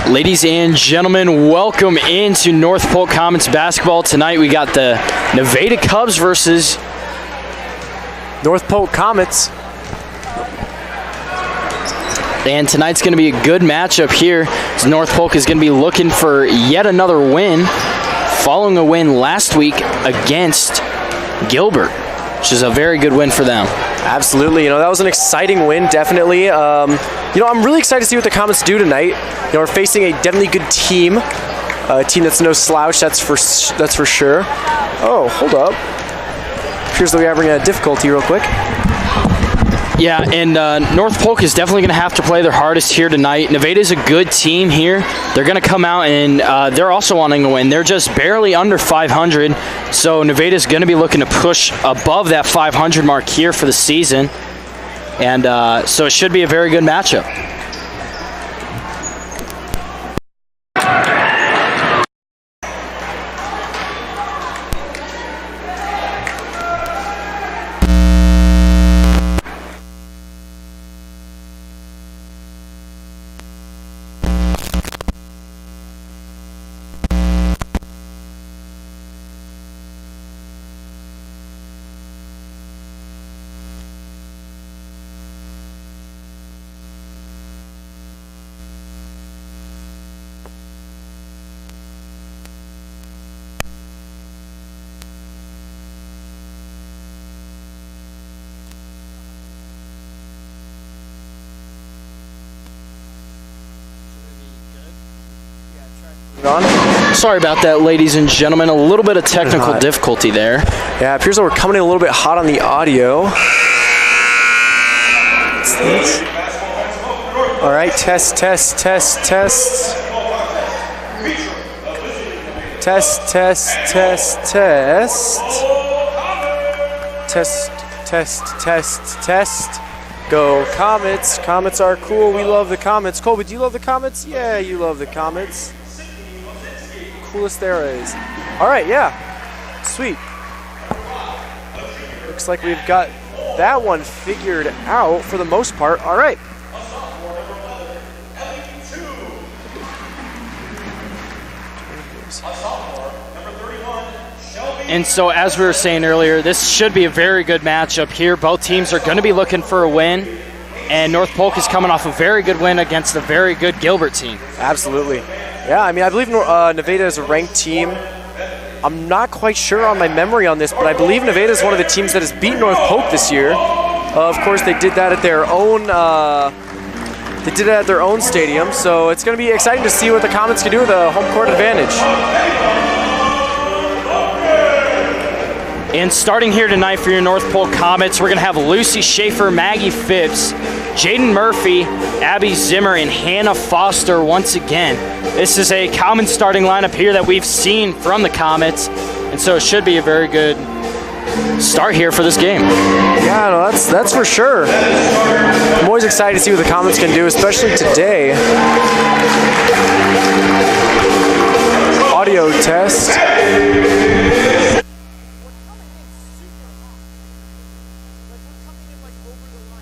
Ladies and gentlemen, welcome into North Polk Comets basketball. Tonight we got the Nevada Cubs versus North Polk Comets. And tonight's going to be a good matchup here, as North Polk is going to be looking for yet another win, following a win last week against Gilbert, which is a very good win for them. Absolutely. That was an exciting win, definitely. I'm really excited to see what the Comets do tonight. We're facing a definitely good team, a team that's no slouch, that's for sure. Oh, hold up. Appears that we're having a difficulty real quick. Yeah, and North Polk is definitely going to have to play their hardest here tonight. Nevada's a good team here. They're going to come out and they're also wanting to win. They're just barely under 500, so Nevada's going to be looking to push above that 500 mark here for the season. And so it should be a very good matchup. Sorry about that, ladies and gentlemen. A little bit of technical difficulty there. Yeah, it appears that we're coming in a little bit hot on the audio. All right, test. Test. Go Comets. Comets are cool. We love the Comets. Colby, do you love the Comets? Yeah, you love the Comets. Coolest there is. All right, yeah. Sweet. Looks like we've got that one figured out for the most part. All right. And so, as we were saying earlier, this should be a very good matchup here. Both teams are going to be looking for a win, and North Polk is coming off a very good win against a very good Gilbert team. Absolutely. Yeah, I believe Nevada is a ranked team. I'm not quite sure on my memory on this, but I believe Nevada is one of the teams that has beaten North Polk this year. Of course, they did that at their own. They did it at their own stadium, so it's going to be exciting to see what the Comets can do with a home court advantage. And starting here tonight for your North Polk Comets, we're going to have Lucy Schaefer, Maggie Phipps, Jaden Murphy, Abby Zimmer, and Hannah Foster once again. This is a common starting lineup here that we've seen from the Comets, and so it should be a very good start here for this game. Yeah, no, that's for sure. I'm always excited to see what the Comets can do, especially today. Audio test.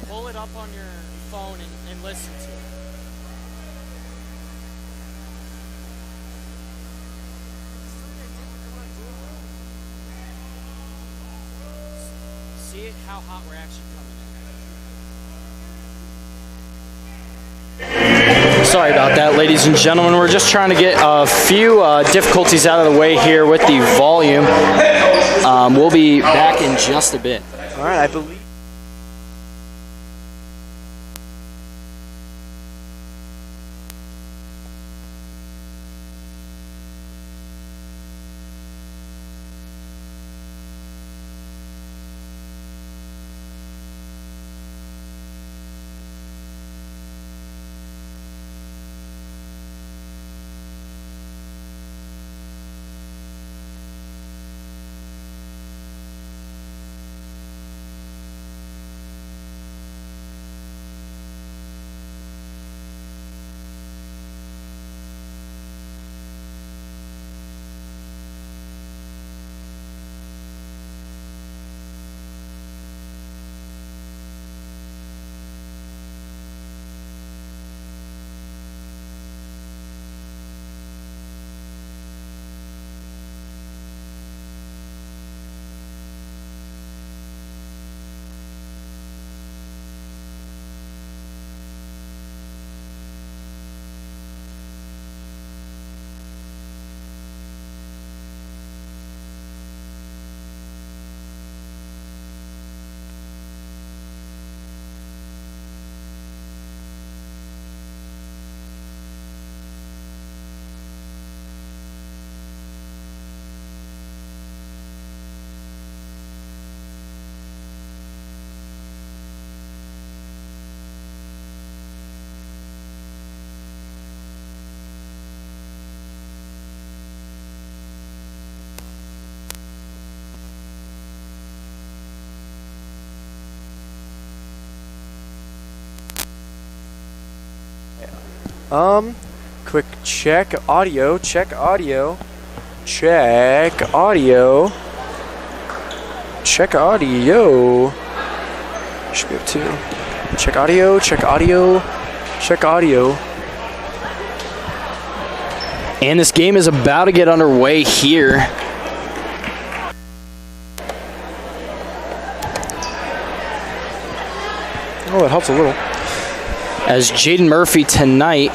Pull it up on your phone and listen to it. See it, how hot we're actually coming in. Sorry about that, ladies and gentlemen. We're just trying to get a few difficulties out of the way here with the volume. We'll be back in just a bit. All right, I believe. Quick check audio. Check audio. Check audio. Check audio. Should be up to. Check audio. Check audio. Check audio. And this game is about to get underway here. Oh, that helps a little. As Jaden Murphy tonight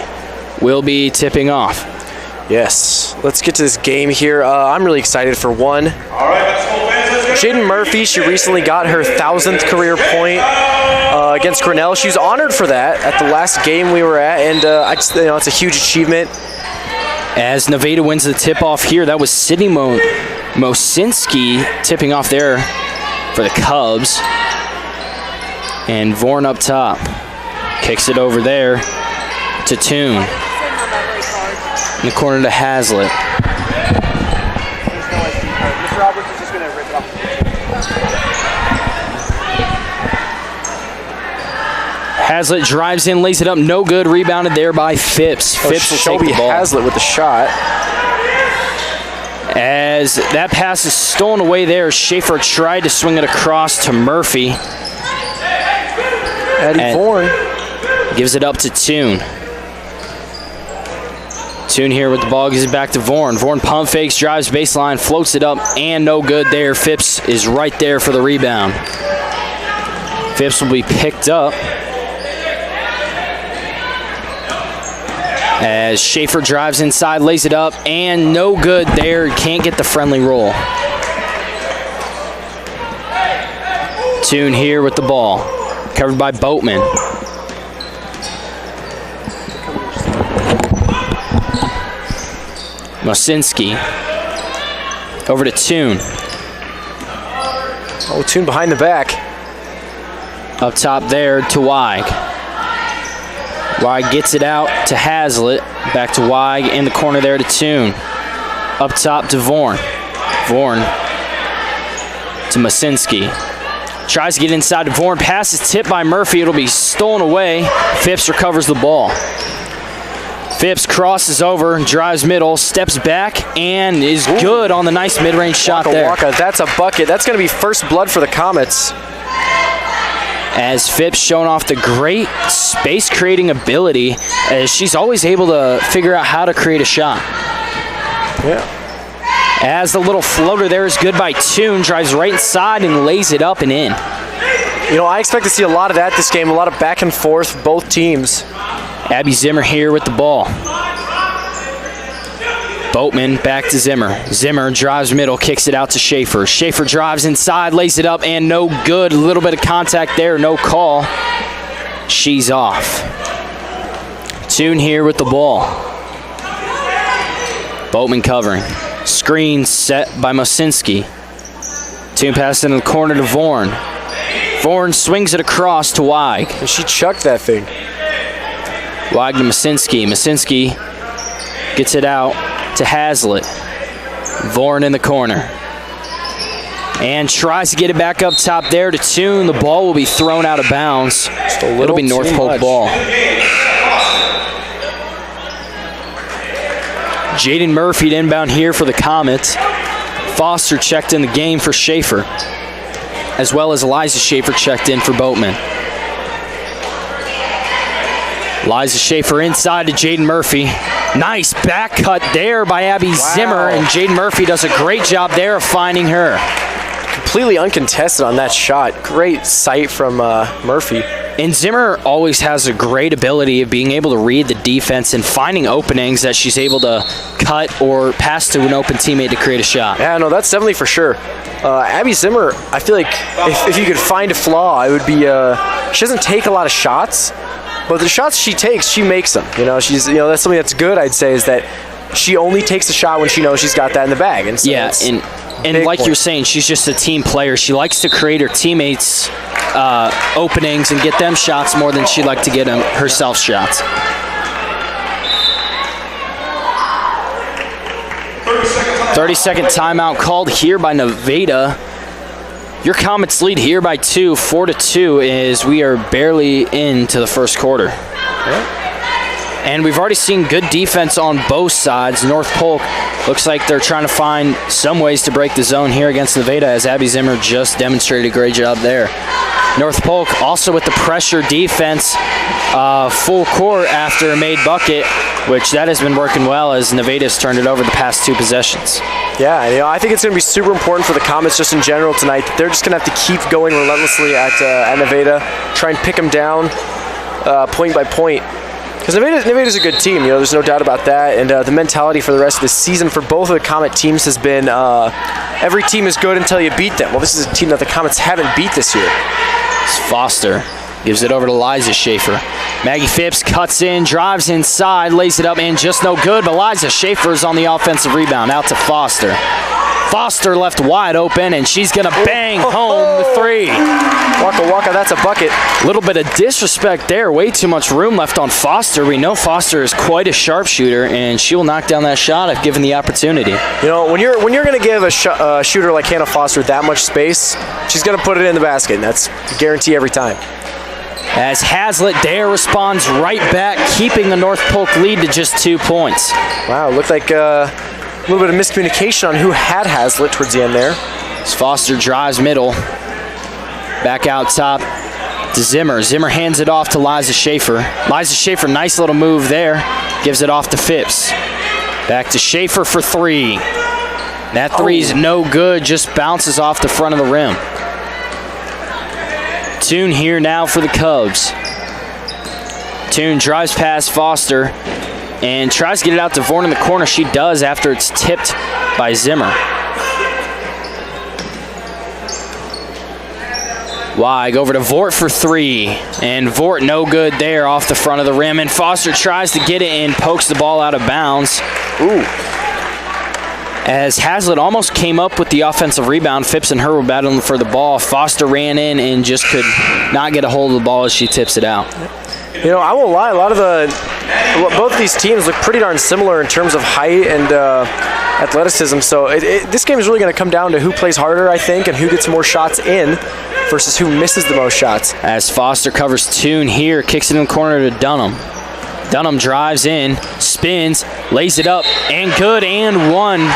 will be tipping off. Yes. Let's get to this game here. I'm really excited for one. Jaden Murphy, she recently got her 1,000th career point against Grinnell. She was honored for that at the last game we were at, and it's a huge achievement. As Nevada wins the tip-off here, that was Sydney Mosinski tipping off there for the Cubs. And Vorn up top. Kicks it over there to Toon. In the corner to Hazlitt. Mr. Roberts is just going to rip it off. Hazlitt drives in, lays it up, no good. Rebounded there by Phipps. Phipps will take the ball. Hazlitt with the shot. As that pass is stolen away there, Schaefer tried to swing it across to Murphy. Eddie Vorn gives it up to Toon. Toon here with the ball, gives it back to Vorn. Vorn pump fakes, drives baseline, floats it up, and no good there. Phipps is right there for the rebound. Phipps will be picked up as Schaefer drives inside, lays it up, and no good there. Can't get the friendly roll. Toon here with the ball, covered by Boatman. Mosinski over to Toon. Oh, Toon behind the back. Up top there to Weig. Weig gets it out to Hazlitt. Back to Weig in the corner there to Toon. Up top to Vorn. Vorn to Mosinski. Tries to get inside to Vorn. Pass is tipped by Murphy. It'll be stolen away. Phipps recovers the ball. Phipps crosses over, drives middle, steps back, and is good on the nice mid-range shot there. That's a bucket. That's going to be first blood for the Comets. As Phipps showing off the great space-creating ability, as she's always able to figure out how to create a shot. Yeah. As the little floater there is good by Toon, drives right inside and lays it up and in. You know, I expect to see a lot of that this game, a lot of back and forth, both teams. Abby Zimmer here with the ball. Boatman back to Zimmer. Zimmer drives middle, kicks it out to Schaefer. Schaefer drives inside, lays it up, and no good. A little bit of contact there, no call. She's off. Toon here with the ball. Boatman covering. Screen set by Mosinski. Toon passes in the corner to Vorn. Vorn swings it across to Weig. And she chucked that thing. Weig to Mosinski. Mosinski gets it out to Hazlitt. Vorn in the corner. And tries to get it back up top there to Toon. The ball will be thrown out of bounds. It'll be North Polk ball. Jaden Murphy to inbound here for the Comets. Foster checked in the game for Schaefer, as well as Eliza Schaefer checked in for Boatman. Eliza Schaefer inside to Jaden Murphy. Nice back cut there by Abby Zimmer, and Jaden Murphy does a great job there of finding her. Completely uncontested on that shot. Great sight from Murphy. And Zimmer always has a great ability of being able to read the defense and finding openings that she's able to cut or pass to an open teammate to create a shot. Yeah, no, that's definitely for sure. Abby Zimmer, I feel like if you could find a flaw, it would be she doesn't take a lot of shots, but the shots she takes, she makes them. You know, that's something that's good, I'd say, is that she only takes a shot when she knows she's got that in the bag. And so yeah, and like you're saying, she's just a team player. She likes to create her teammates openings and get them shots more than she'd like to get them herself shots. 30-second timeout called here by Nevada. Your Comets lead here by 2, 4-2, as we are barely into the first quarter. And we've already seen good defense on both sides. North Polk looks like they're trying to find some ways to break the zone here against Nevada, as Abby Zimmer just demonstrated a great job there. North Polk also with the pressure defense, full court after a made bucket, which that has been working well as Nevada's turned it over the past 2 possessions. Yeah, I think it's going to be super important for the Comets just in general tonight. They're just going to have to keep going relentlessly at Nevada, try and pick them down point by point. Because Nevada's a good team, there's no doubt about that. And the mentality for the rest of the season for both of the Comet teams has been every team is good until you beat them. Well, this is a team that the Comets haven't beat this year. It's Foster gives it over to Liza Schaefer. Maggie Phipps cuts in, drives inside, lays it up, and just no good. But Liza Schaefer is on the offensive rebound, out to Foster. Foster left wide open, and she's going to bang home the 3. Waka waka, that's a bucket. A little bit of disrespect there. Way too much room left on Foster. We know Foster is quite a sharpshooter, and she will knock down that shot if given the opportunity. When you're going to give a shooter like Hannah Foster that much space, she's going to put it in the basket, and that's a guarantee every time. As Hazlitt there responds right back, keeping the North Polk lead to just 2 points. Wow, looked like a little bit of miscommunication on who had Hazlitt towards the end there. As Foster drives middle. Back out top to Zimmer. Zimmer hands it off to Liza Schaefer. Liza Schaefer, nice little move there. Gives it off to Phipps. Back to Schaefer for 3. That 3's no good, just bounces off the front of the rim. Toon here now for the Cubs. Toon drives past Foster and tries to get it out to Vorn in the corner. She does after it's tipped by Zimmer. Weig over to Vort for 3, and Vort no good there off the front of the rim, and Foster tries to get it and pokes the ball out of bounds. Ooh. As Hazlitt almost came up with the offensive rebound, Phipps and her were battling for the ball. Foster ran in and just could not get a hold of the ball as she tips it out. I won't lie, both of these teams look pretty darn similar in terms of height and athleticism, so this game is really going to come down to who plays harder, I think, and who gets more shots in versus who misses the most shots. As Foster covers Toon here, kicks it in the corner to Dunham. Dunham drives in, spins, lays it up, and good, and 1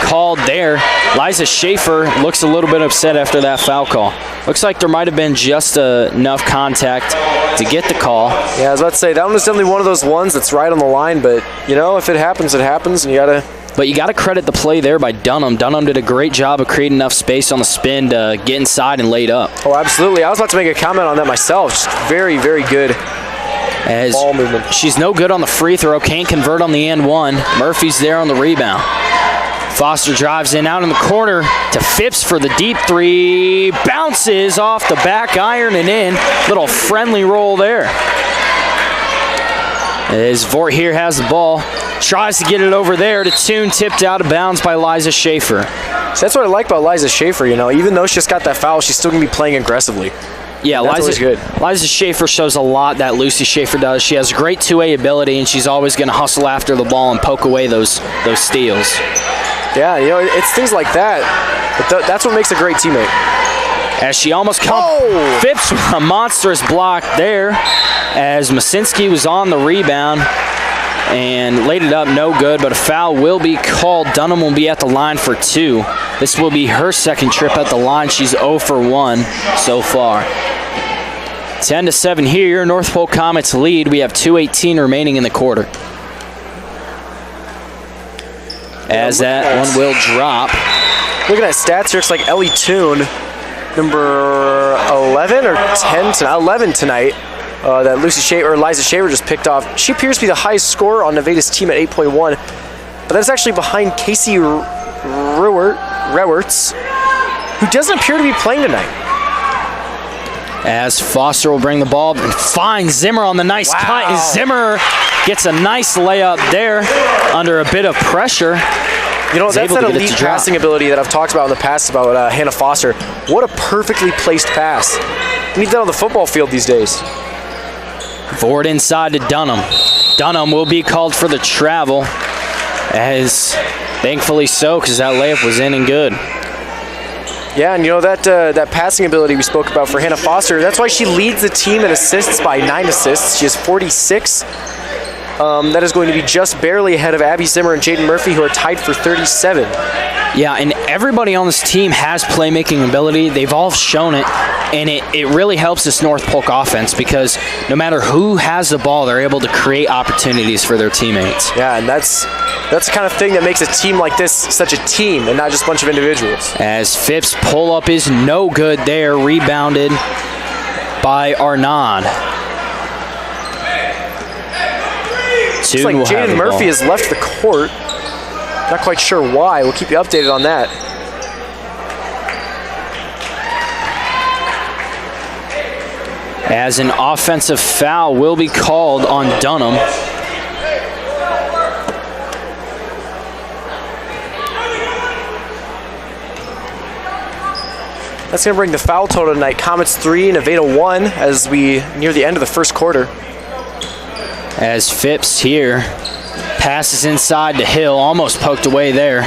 called there. Liza Schaefer looks a little bit upset after that foul call. Looks like there might have been just enough contact to get the call. Yeah, I was about to say, that one was definitely one of those ones that's right on the line, but, if it happens, it happens, and you got to... But you got to credit the play there by Dunham. Dunham did a great job of creating enough space on the spin to get inside and laid up. Oh, absolutely. I was about to make a comment on that myself. Just very, very good as ball movement. She's no good on the free throw. Can't convert on the and 1. Murphy's there on the rebound. Foster drives in out in the corner to Phipps for the deep 3. Bounces off the back iron and in. Little friendly roll there. As Vort here has the ball. Tries to get it over there to Toon, tipped out of bounds by Liza Schaefer. So that's what I like about Liza Schaefer, even though she just got that foul, she's still going to be playing aggressively. Yeah, Liza Schaefer shows a lot that Lucy Schaefer does. She has great two-way ability, and she's always going to hustle after the ball and poke away those steals. Yeah, it's things like that. But that's what makes a great teammate. As she almost Phipps with a monstrous block there, as Masinski was on the rebound and laid it up, no good, but a foul will be called. Dunham will be at the line for 2. This will be her second trip at the line. She's 0 for 1 so far. 10-7 here, North Polk Comets lead. We have 2:18 remaining in the quarter. As that one will drop. Look at that stats here. It's like Ellie Toon, number 11 or 10 tonight, 11 tonight. That Liza Schaefer just picked off. She appears to be the highest scorer on Nevada's team at 8.1, but that's actually behind Casey Rewerts, who doesn't appear to be playing tonight. As Foster will bring the ball and finds Zimmer on the nice cut. And Zimmer gets a nice layup there under a bit of pressure. That's that elite passing ability that I've talked about in the past about Hannah Foster. What a perfectly placed pass. You need that on the football field these days. Forward inside to Dunham. Dunham will be called for the travel, as thankfully so, because that layup was in and good. Yeah, and that passing ability we spoke about for Hannah Foster, that's why she leads the team in assists by 9 assists. She has 46. That is going to be just barely ahead of Abby Zimmer and Jaden Murphy, who are tied for 37. Yeah, and everybody on this team has playmaking ability. They've all shown it, and it really helps this North Polk offense because no matter who has the ball, they're able to create opportunities for their teammates. Yeah, and that's the kind of thing that makes a team like this such a team and not just a bunch of individuals. As Phipps' pull-up is no good there, rebounded by Arnaud. Looks like Jaden Murphy has left the court. Not quite sure why. We'll keep you updated on that. As an offensive foul will be called on Dunham. That's going to bring the foul total tonight. Comets 3, Nevada 1 as we near the end of the first quarter. As Phipps here passes inside to Hill, almost poked away there.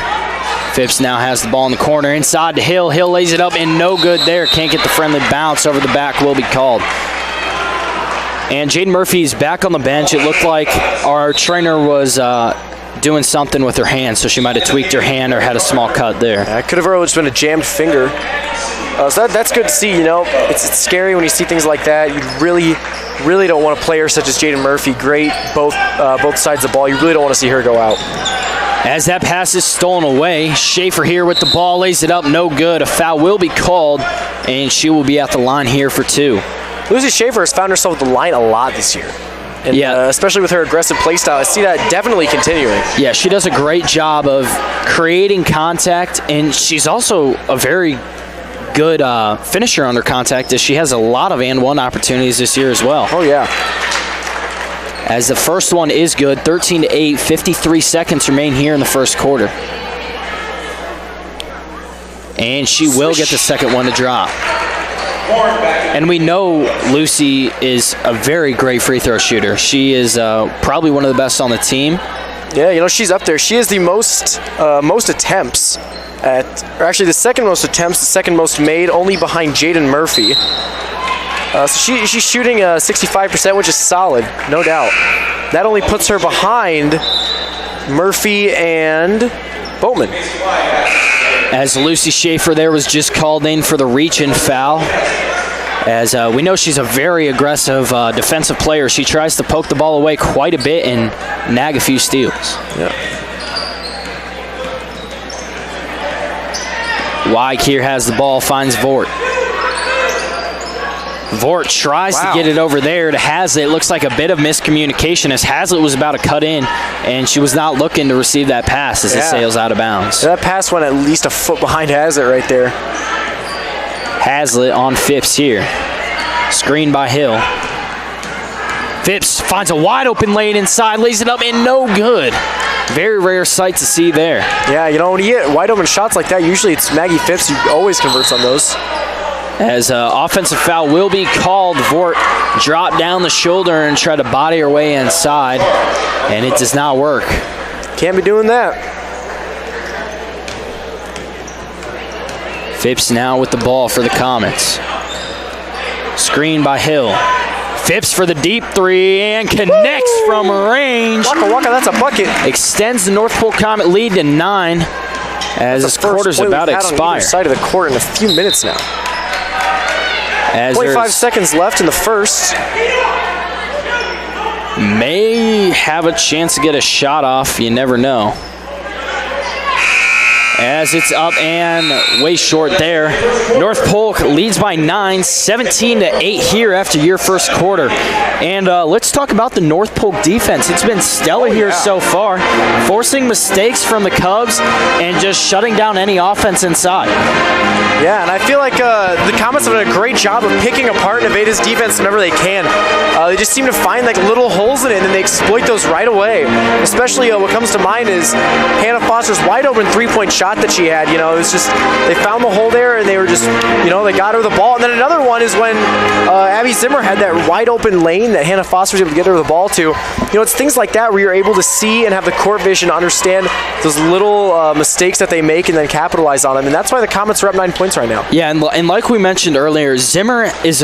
Phipps now has the ball in the corner, inside to Hill. Hill lays it up and no good there. Can't get the friendly bounce over the back, will be called. And Jaden Murphy's back on the bench. It looked like our trainer was doing something with her hand, so she might have tweaked her hand or had a small cut there. That could have really just been a jammed finger. So that's good to see. You know, it's scary when you see things like that. You really don't want a player such as Jaden Murphy, great both sides of the ball. You really don't want to see her go out. As that pass is stolen away, Schaefer here with the ball, lays it up, no good. A foul will be called, and she will be at the line here for 2. Lucy Schaefer has found herself at the line a lot this year. And, yeah, especially with her aggressive play style. I see that definitely continuing. Yeah, she does a great job of creating contact, and she's also a very good finisher under contact, as she has a lot of and one opportunities this year as well. Oh, yeah. As the first one is good, 13-8, 53 seconds remain here in the first quarter. And she will get the second one to drop. And we know Lucy is a very great free throw shooter. She is probably one of the best on the team. Yeah, you know, she's up there. She is the most attempts or actually the second most attempts, the second most made, only behind Jaden Murphy. So she's shooting 65%, which is solid, no doubt. That only puts her behind Murphy and Bowman. As Lucy Schaefer there was just called in for the reach-in foul. As we know she's a very aggressive defensive player. She tries to poke the ball away quite a bit and nag a few steals. Yeah. Wyke here has the ball, finds Vort. Vort tries to get it over there to Hazlitt. It looks like a bit of miscommunication as Hazlitt was about to cut in, and she was not looking to receive that pass as it sails out of bounds. That pass went at least a foot behind Hazlitt right there. Hazlitt on Phipps here. Screen by Hill. Phipps finds a wide open lane inside, lays it up, and no good. Very rare sight to see there. Yeah, you know, when you get wide open shots like that, usually it's Maggie Phipps who always converts on those. As offensive foul will be called, Vort dropped down the shoulder and tried to body her way inside, and it does not work. Can't be doing that. Phipps now with the ball for the Comets. Screen by Hill. Phipps for the deep three and connects from range. Waka Waka, that's a bucket. Extends the North Polk Comet lead to 9 as this quarter's about to expire. On either side of the court in a few minutes now. As 25 seconds left in the first. May have a chance to get a shot off. You never know. As it's up and way short there. North Polk leads by 9, 17-8 here after your first quarter. And let's talk about the North Polk defense. It's been stellar here so far, forcing mistakes from the Cubs and just shutting down any offense inside. Yeah, and I feel like the Comets have done a great job of picking apart Nevada's defense whenever they can. They just seem to find like little holes in it, and then they exploit those right away. Especially what comes to mind is Hannah Foster's wide open three-point shot that she had. You know, it was just, they found the hole there, and they were just, you know, they got her the ball. And then another one is when Abby Zimmer had that wide open lane that Hannah Foster was able to get her the ball to. You know, it's things like that where you're able to see and have the court vision to understand those little mistakes that they make and then capitalize on them. And that's why the Comets are up 9 points right now. Yeah, and like we mentioned earlier, Zimmer is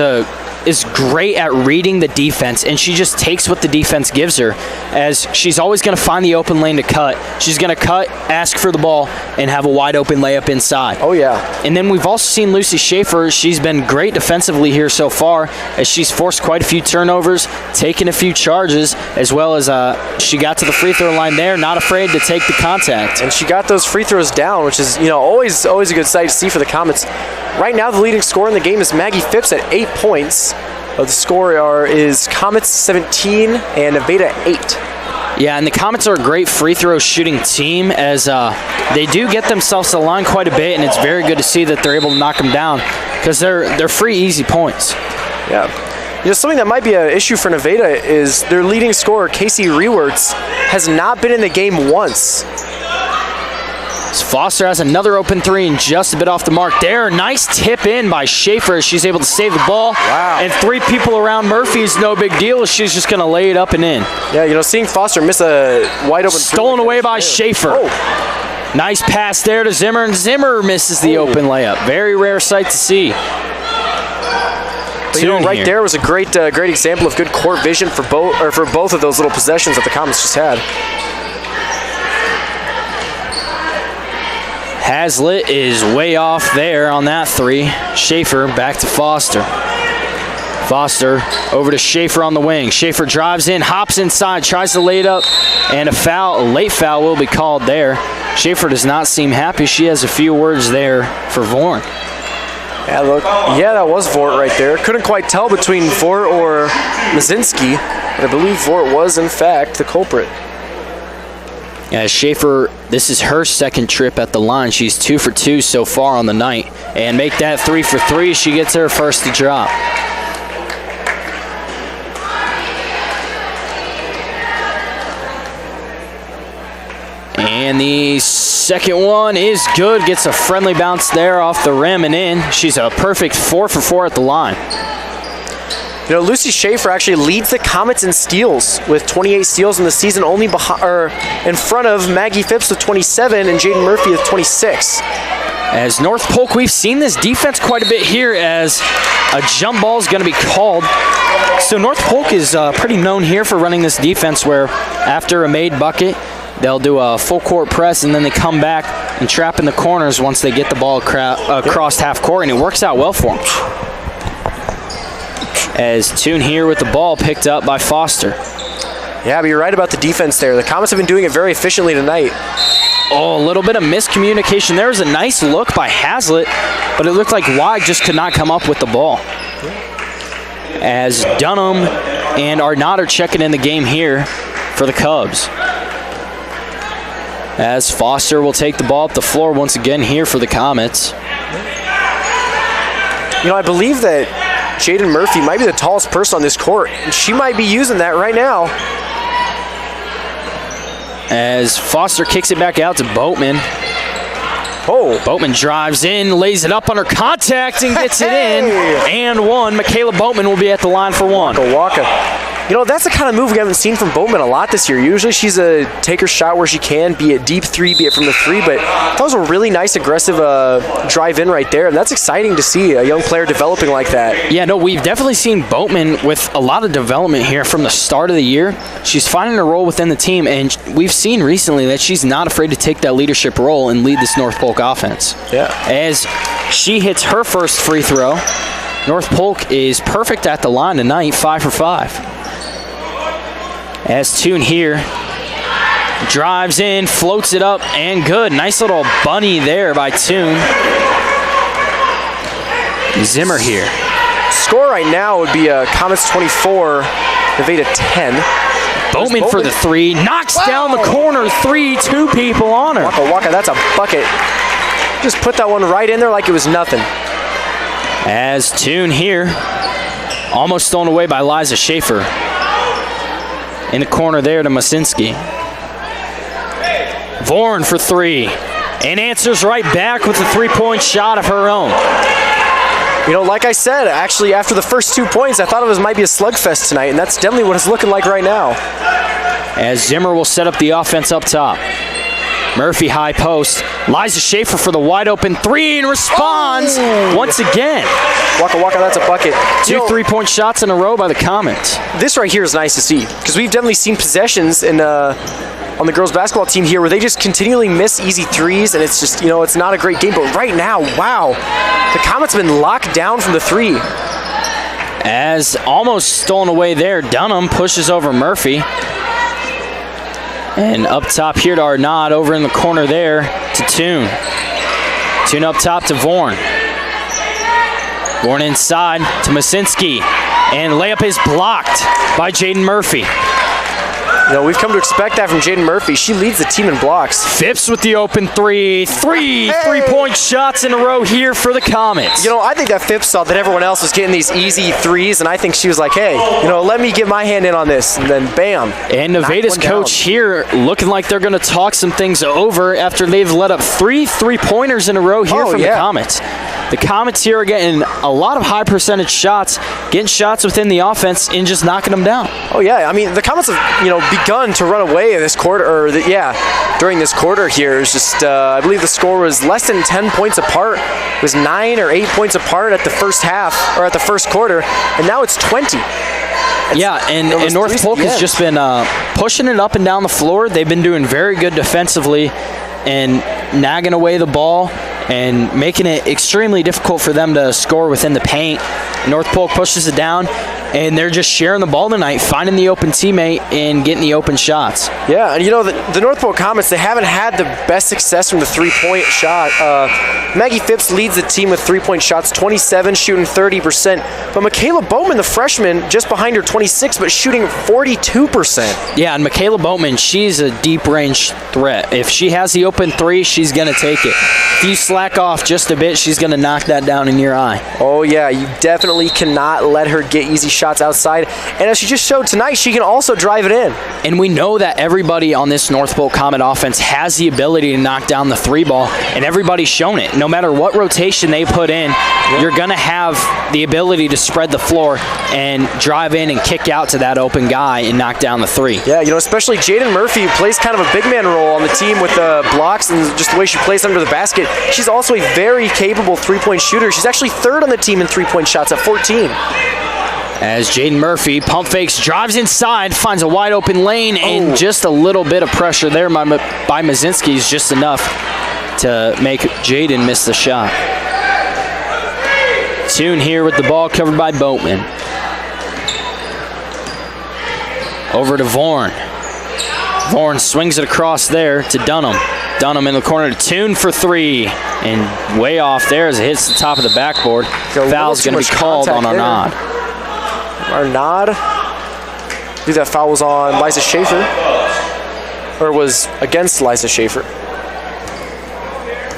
is great at reading the defense, and she just takes what the defense gives her, as she's always going to find the open lane to cut. She's going to cut, ask for the ball, and have a wide open layup inside. Oh, yeah. And then we've also seen Lucy Schaefer. She's been great defensively here so far, as she's forced quite a few turnovers, taken a few charges, as well as she got to the free throw line there, not afraid to take the contact. And she got those free throws down, which is, always a good sight to see for the Comets. Right now, the leading scorer in the game is Maggie Phipps at 8 points. The score is Comets 17 and Nevada 8. Yeah, and the Comets are a great free throw shooting team, as they do get themselves to the line quite a bit, and it's very good to see that they're able to knock them down, because they're free, easy points. Yeah. Something that might be an issue for Nevada is their leading scorer, Casey Rewerts, has not been in the game once. Foster has another open three and just a bit off the mark there. Nice tip in by Schaefer as she's able to save the ball. Wow. And 3 people around Murphy is no big deal. She's just going to lay it up and in. Yeah, seeing Foster miss a wide open Stolen away by Schaefer. Oh. Nice pass there to Zimmer, and Zimmer misses the open layup. Very rare sight to see. But, right there was a great example of good court vision for both of those little possessions that the Comets just had. Hazlitt is way off there on that 3. Schaefer back to Foster. Foster over to Schaefer on the wing. Schaefer drives in, hops inside, tries to lay it up, and a late foul will be called there. Schaefer does not seem happy. She has a few words there for Vorn. Yeah, look. Yeah, that was Vort right there. Couldn't quite tell between Vort or Mazinski, but I believe Vort was, in fact, the culprit. Yeah, Schaefer, this is her second trip at the line. She's 2 for 2 so far on the night. And make that 3 for 3. She gets her first to drop. And the second one is good. Gets a friendly bounce there off the rim and in. She's a perfect 4 for 4 at the line. Lucy Schaefer actually leads the Comets in steals with 28 steals in the season, only in front of Maggie Phipps with 27 and Jaden Murphy with 26. As North Polk, we've seen this defense quite a bit here, as a jump ball is going to be called. So North Polk is pretty known here for running this defense, where after a made bucket, they'll do a full court press, and then they come back and trap in the corners once they get the ball across half court, and it works out well for them. As Toon here with the ball picked up by Foster. Yeah, but you're right about the defense there. The Comets have been doing it very efficiently tonight. Oh, a little bit of miscommunication. There was a nice look by Hazlitt, but it looked like Wide just could not come up with the ball. As Dunham and Arnott are checking in the game here for the Cubs. As Foster will take the ball up the floor once again here for the Comets. I believe that Jaden Murphy might be the tallest person on this court, and she might be using that right now. As Foster kicks it back out to Boatman. Oh. Boatman drives in, lays it up under contact, and gets it in. And one. Michaela Boatman will be at the line for one. Waka. That's the kind of move we haven't seen from Boatman a lot this year. Usually she's a take her shot where she can, be it deep 3, be it from the 3, but that was a really nice aggressive drive in right there, and that's exciting to see a young player developing like that. Yeah, no, we've definitely seen Boatman with a lot of development here from the start of the year. She's finding a role within the team, and we've seen recently that she's not afraid to take that leadership role and lead this North Polk offense. Yeah. As she hits her first free throw, North Polk is perfect at the line tonight, 5 for 5. As Toon here drives in, floats it up, and good. Nice little bunny there by Toon. Zimmer here. Score right now would be Comets 24, Nevada 10. Boatman for the 3, knocks down the corner 3, 2 people on her. Waka, that's a bucket. Just put that one right in there like it was nothing. As Toon here, almost stolen away by Liza Schaefer. In the corner there to Masinski. Vorn for 3, and answers right back with a 3-point shot of her own. Like I said, actually, after the first 2 points, I thought it might be a slugfest tonight, and that's definitely what it's looking like right now. As Zimmer will set up the offense up top. Murphy high post. Liza Schaefer for the wide open three and responds once again. Waka Waka, that's a bucket. 2 3-point shots in a row by the Comets. This right here is nice to see because we've definitely seen possessions in on the girls basketball team here where they just continually miss easy threes, and it's just, it's not a great game. But right now, wow, the Comets have been locked down from the three. As almost stolen away there, Dunham pushes over Murphy. And up top here to Arnaud, over in the corner there to Toon. Toon up top to Vorn. Vorn inside to Masinski. And layup is blocked by Jaden Murphy. We've come to expect that from Jaden Murphy. She leads the team in blocks. Phipps with the open three. Three 3-point shots in a row here for the Comets. I think that Phipps saw that everyone else was getting these easy threes, and I think she was like, hey, let me get my hand in on this. And then bam. And Nevada's coach here looking like they're going to talk some things over after they've let up 3 3-pointers in a row here from the Comets. The Comets here are getting a lot of high percentage shots, getting shots within the offense and just knocking them down. Oh, yeah. I mean, the Comets have, begun to run away in this quarter, during this quarter here. It's just, I believe the score was less than 10 points apart. It was 9 or 8 points apart at the first half, or at the first quarter, and now it's 20. And North Polk has just been pushing it up and down the floor. They've been doing very good defensively and nagging away the ball and making it extremely difficult for them to score within the paint. North Polk pushes it down, and they're just sharing the ball tonight, finding the open teammate and getting the open shots. Yeah, and the North Polk Comets, they haven't had the best success from the three-point shot. Maggie Phipps leads the team with three-point shots, 27, shooting 30%. But Michaela Boatman, the freshman, just behind her, 26, but shooting 42%. Yeah, and Michaela Boatman, she's a deep-range threat. If she has the open three, she's going to take it. If you slack off just a bit, she's going to knock that down in your eye. Oh, yeah, you definitely cannot let her get easy shots outside. And as she just showed tonight, she can also drive it in. And we know that everybody on this North Polk Comet offense has the ability to knock down the three ball, and everybody's shown it. No matter what rotation they put in, you're going to have the ability to spread the floor and drive in and kick out to that open guy and knock down the three. Yeah, especially Jaden Murphy, who plays kind of a big man role on the team with the blocks and just the way she plays under the basket. She's also a very capable three-point shooter. She's actually third on the team in three-point shots at 14. As Jaden Murphy pump fakes, drives inside, finds a wide open lane, and just a little bit of pressure there by Mazinski is just enough to make Jaden miss the shot. Toon here with the ball covered by Boatman. Over to Vorn. Vorn swings it across there to Dunham. Dunham in the corner to Toon for three. And way off there as it hits the top of the backboard. Foul's going to be called on Arnaud. Arnaud. I believe that foul was on Liza Schaefer. Or was against Liza Schaefer.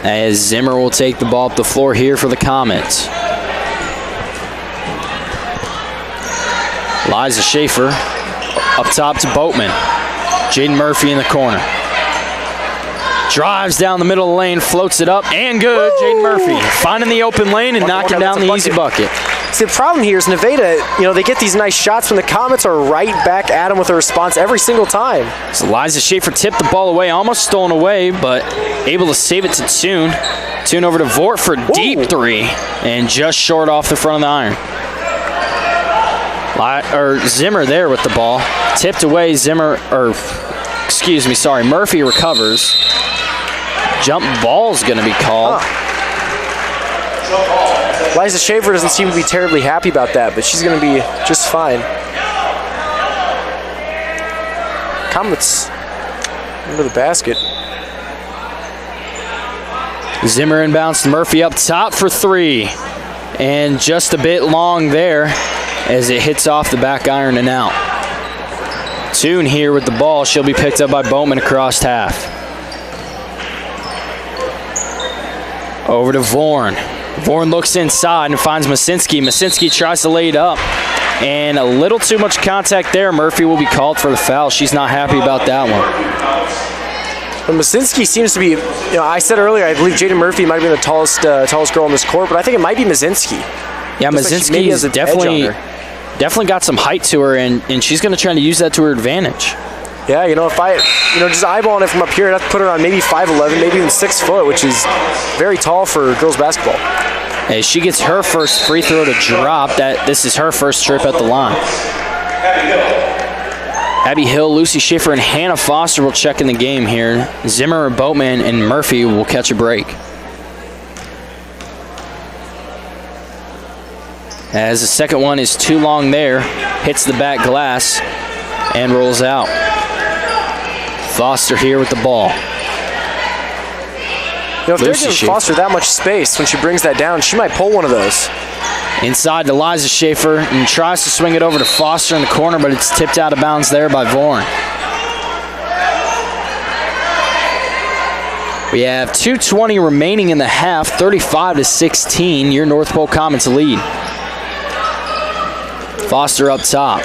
As Zimmer will take the ball up the floor here for the Comets. Liza Schaefer up top to Boatman. Jaden Murphy in the corner. Drives down the middle of the lane, floats it up, and good. Jaden Murphy finding the open lane and knocking down the easy bucket. See, the problem here is Nevada, they get these nice shots when the Comets are right back at them with a response every single time. So Liza Schaefer tipped the ball away, almost stolen away, but able to save it to Toon. Toon over to Vort for a deep three, and just short off the front of the iron. Zimmer there with the ball. Tipped away, Murphy recovers. Jump ball's going to be called. Liza Schaefer doesn't seem to be terribly happy about that, but she's going to be just fine. Comets under the basket. Zimmer inbounds to Murphy up top for three. And just a bit long there as it hits off the back iron and out. Toon here with the ball. She'll be picked up by Bowman across half. Over to Vorn. Vorn looks inside and finds Masinski. Masinski tries to lay it up. And a little too much contact there. Murphy will be called for the foul. She's not happy about that one. But Masinski seems to be, I said earlier, I believe Jaden Murphy might have been the tallest girl on this court, but I think it might be Mazinski. Yeah, Mazinski has definitely got some height to her, and she's going to try to use that to her advantage. Yeah, if I, just eyeballing it from up here, I'd have to put her on maybe 5'11", maybe even 6 foot, which is very tall for girls basketball. As she gets her first free throw to drop, this is her first trip at the line. Abby Hill, Lucy Schaefer, and Hannah Foster will check in the game here. Zimmer, Boatman, and Murphy will catch a break. As the second one is too long there, hits the back glass and rolls out. Foster here with the ball. If they're giving Foster that much space when she brings that down, she might pull one of those. Inside to Liza Schaefer and tries to swing it over to Foster in the corner, but it's tipped out of bounds there by Vorn. We have 2:20 remaining in the half, 35-16. Your North Polk Comets lead. Foster up top.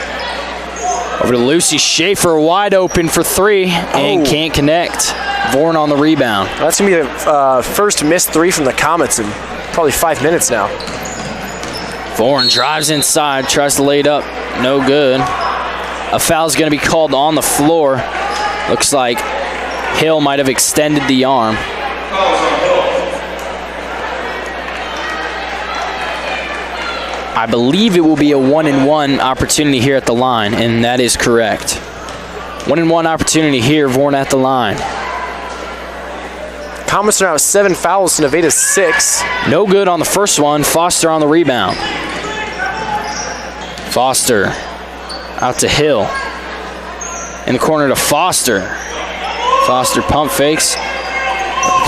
Over to Lucy Schaefer, wide open for three, and can't connect. Vorn on the rebound. That's going to be the first missed three from the Comets in probably 5 minutes now. Vorn drives inside, tries to lay it up. No good. A foul's going to be called on the floor. Looks like Hill might have extended the arm. I believe it will be a 1-and-1 opportunity here at the line, and that is correct. 1-and-1 opportunity here, Vorn at the line. Comets are now 7 fouls to Nevada's 6. No good on the first one. Foster on the rebound. Foster out to Hill. In the corner to Foster. Foster pump fakes.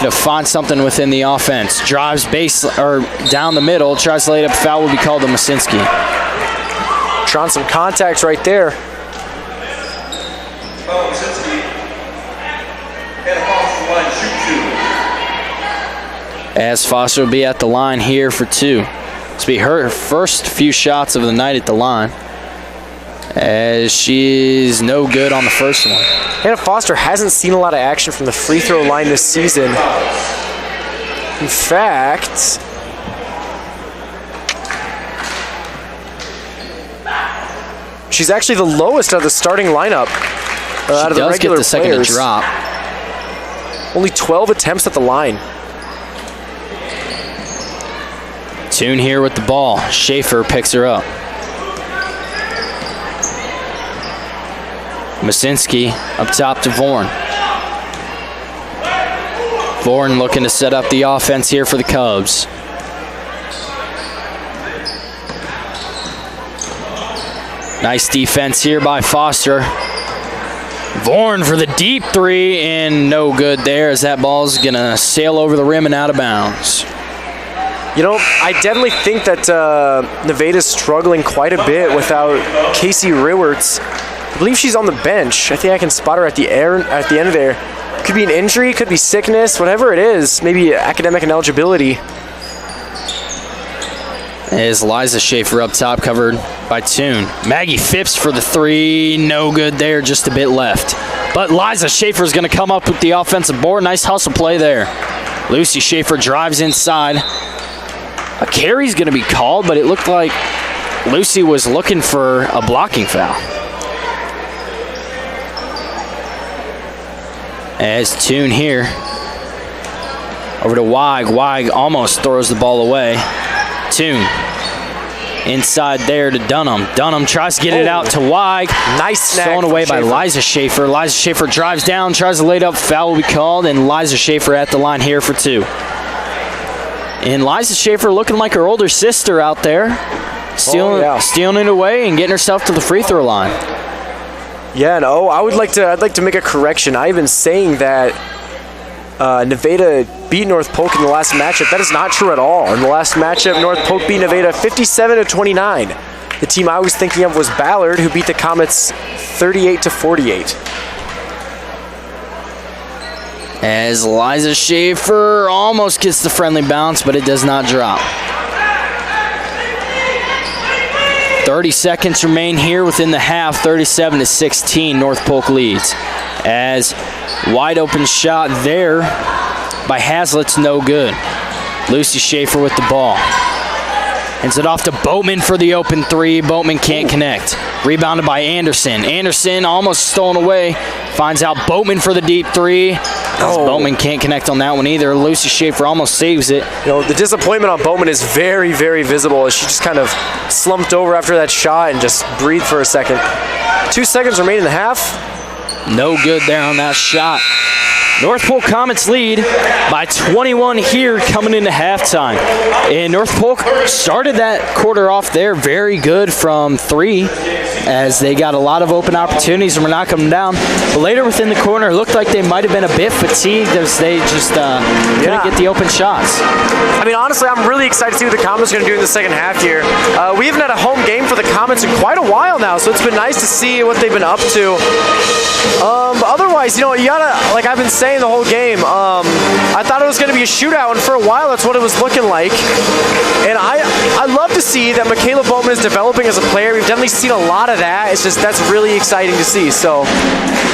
To find something within the offense. Drives down the middle. Tries to lay it up. Foul will be called to Masinski. Trying some contact right there. As Foster will be at the line here for 2. This will be her first few shots of the night at the line, as she's no good on the first one. Hannah Foster hasn't seen a lot of action from the free throw line this season. In fact, she's actually the lowest of the starting lineup out of the regular players. She does get the second to drop. Only 12 attempts at the line. Toon here with the ball. Schaefer picks her up. Masinski up top to Vorn. Vorn looking to set up the offense here for the Cubs. Nice defense here by Foster. Vorn for the deep three, and no good there, as that ball's gonna sail over the rim and out of bounds. I definitely think that Nevada's struggling quite a bit without Casey Rewerts. I believe she's on the bench. I think I can spot her at the end there. Could be an injury, could be sickness, whatever it is. Maybe academic ineligibility. Is Liza Schaefer up top, covered by Toon. Maggie Phipps for the three. No good there, just a bit left. But Liza Schaefer is going to come up with the offensive board. Nice hustle play there. Lucy Schaefer drives inside. A carry's going to be called, but it looked like Lucy was looking for a blocking foul. As Toon here. Over to Weig. Weig almost throws the ball away. Toon. Inside there to Dunham. Dunham tries to get it out to Weig. Nice snag. Thrown away by Liza Schaefer. Liza Schaefer drives down, tries to lay it up. Foul will be called, and Liza Schaefer at the line here for 2. And Liza Schaefer looking like her older sister out there. Stealing it away and getting herself to the free throw line. Yeah, no, I'd like to make a correction. I've been saying that Nevada beat North Polk in the last matchup. That is not true at all. In the last matchup, North Polk beat Nevada 57-29. The team I was thinking of was Ballard, who beat the Comets 38-48. As Liza Schaefer almost gets the friendly bounce, but it does not drop. 30 seconds remain here within the half. 37-16, North Polk leads. As wide open shot there by Hazlitt's no good. Lucy Schaefer with the ball. Hands it off to Boatman for the open three. Boatman can't connect. Rebounded by Anderson. Anderson almost stolen away. Finds out Boatman for the deep three. Boatman can't connect on that one either. Lucy Schaefer almost saves it. You know, the disappointment on Boatman is very, very visible as she just kind of slumped over after that shot and just breathed for a second. 2 seconds remain in the half. No good there on that shot. North Polk Comets lead by 21 here coming into halftime. And North Polk started that quarter off there very good from 3 as they got a lot of open opportunities and were knocking them down. But later within the corner, it looked like they might have been a bit fatigued as they just couldn't get the open shots. I mean, honestly, I'm really excited to see what the Comets are going to do in the second half here. We haven't had a home game for the Comets in quite a while now, so it's been nice to see what they've been up to. But otherwise, you know, you gotta, like I've been saying the whole game, I thought it was going to be a shootout, and for a while that's what it was looking like. And I love to see that Michaela Boatman is developing as a player. We've definitely seen a lot of that. It's just, that's really exciting to see. So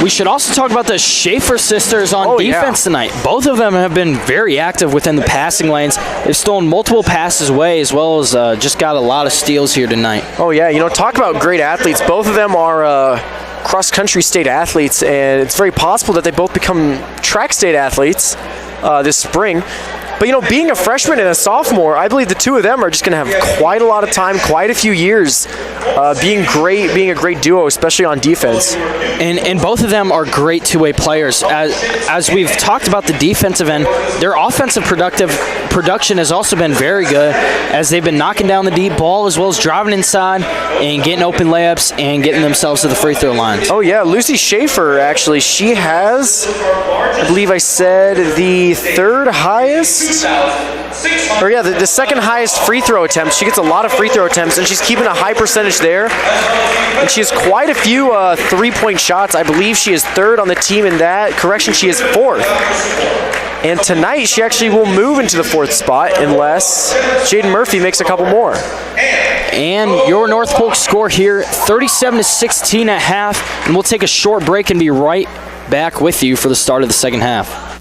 we should also talk about the Schaefer sisters on defense tonight. Both of them have been very active within the passing lanes. They've stolen multiple passes away as well as just got a lot of steals here tonight. Oh yeah, you know, talk about great athletes. Both of them are cross-country state athletes, and it's very possible that they both become track state athletes this spring. But, you know, being a freshman and a sophomore, I believe the two of them are just going to have quite a lot of time, quite a few years being a great duo, especially on defense. And both of them are great two-way players. As we've talked about the defensive end, their offensive production has also been very good as they've been knocking down the deep ball as well as driving inside and getting open layups and getting themselves to the free throw line. Oh, yeah. Lucy Schaefer, actually, she has, I believe I said, the third highest, or yeah, the second highest free throw attempts. She gets a lot of free throw attempts, and she's keeping a high percentage there. And she has quite a few three-point shots. I believe she is third on the team in that. Correction, she is fourth. And tonight, she actually will move into the fourth spot unless Jaden Murphy makes a couple more. And your North Polk score here, 37-16 at half. And we'll take a short break and be right back with you for the start of the second half.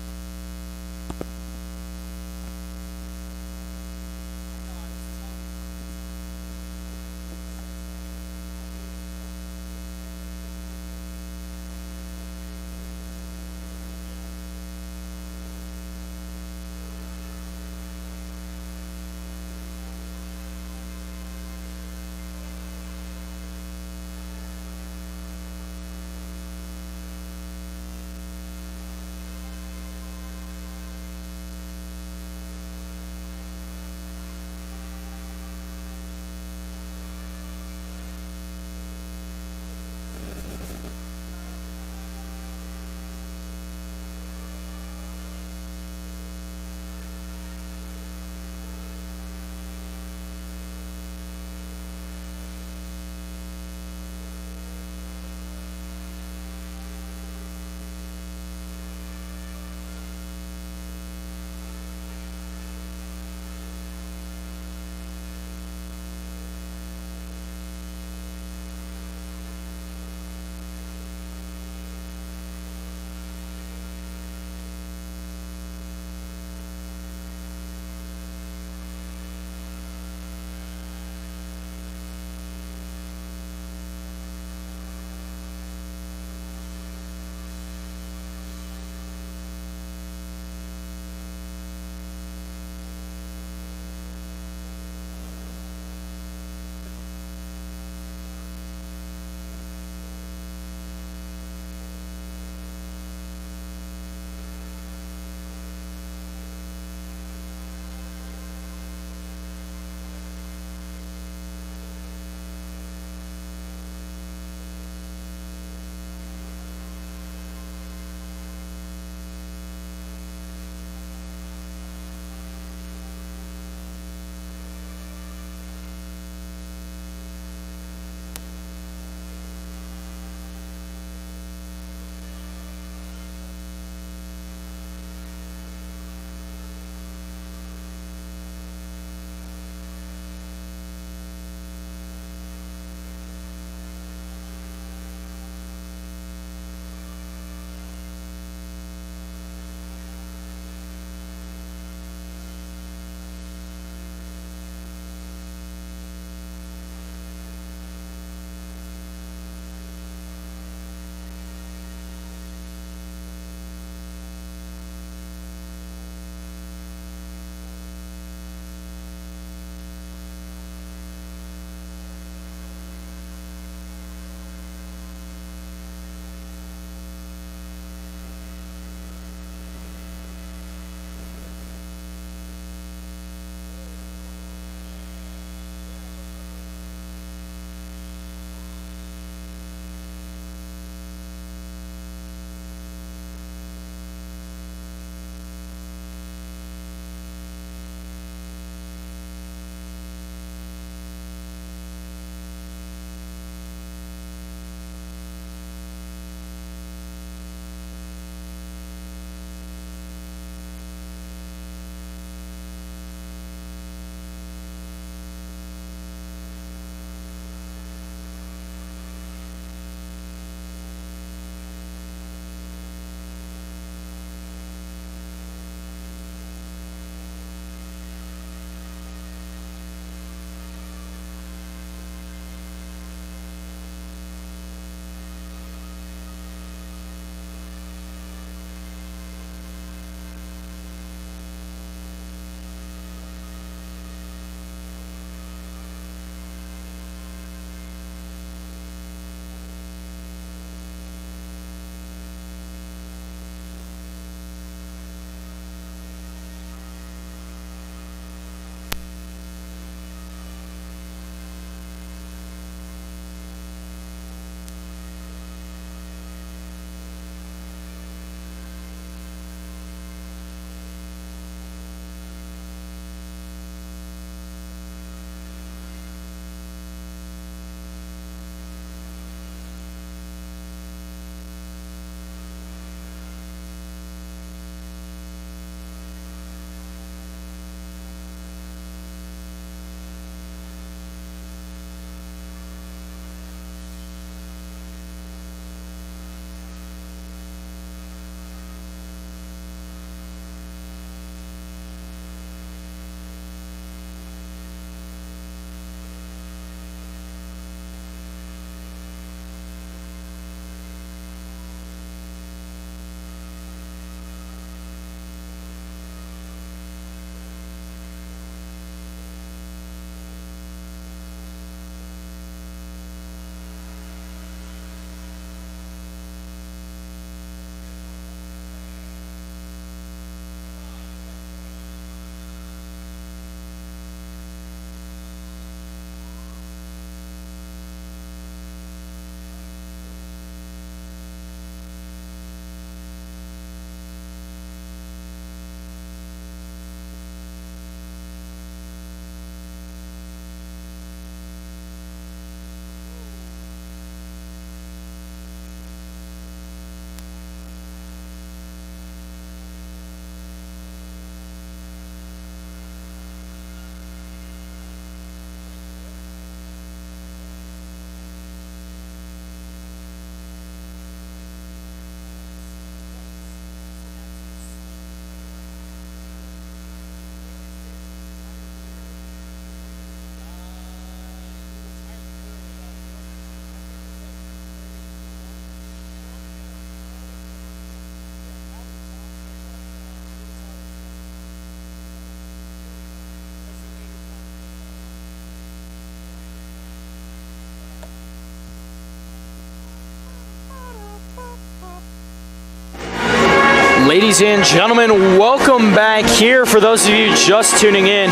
Ladies and gentlemen, welcome back here. For those of you just tuning in,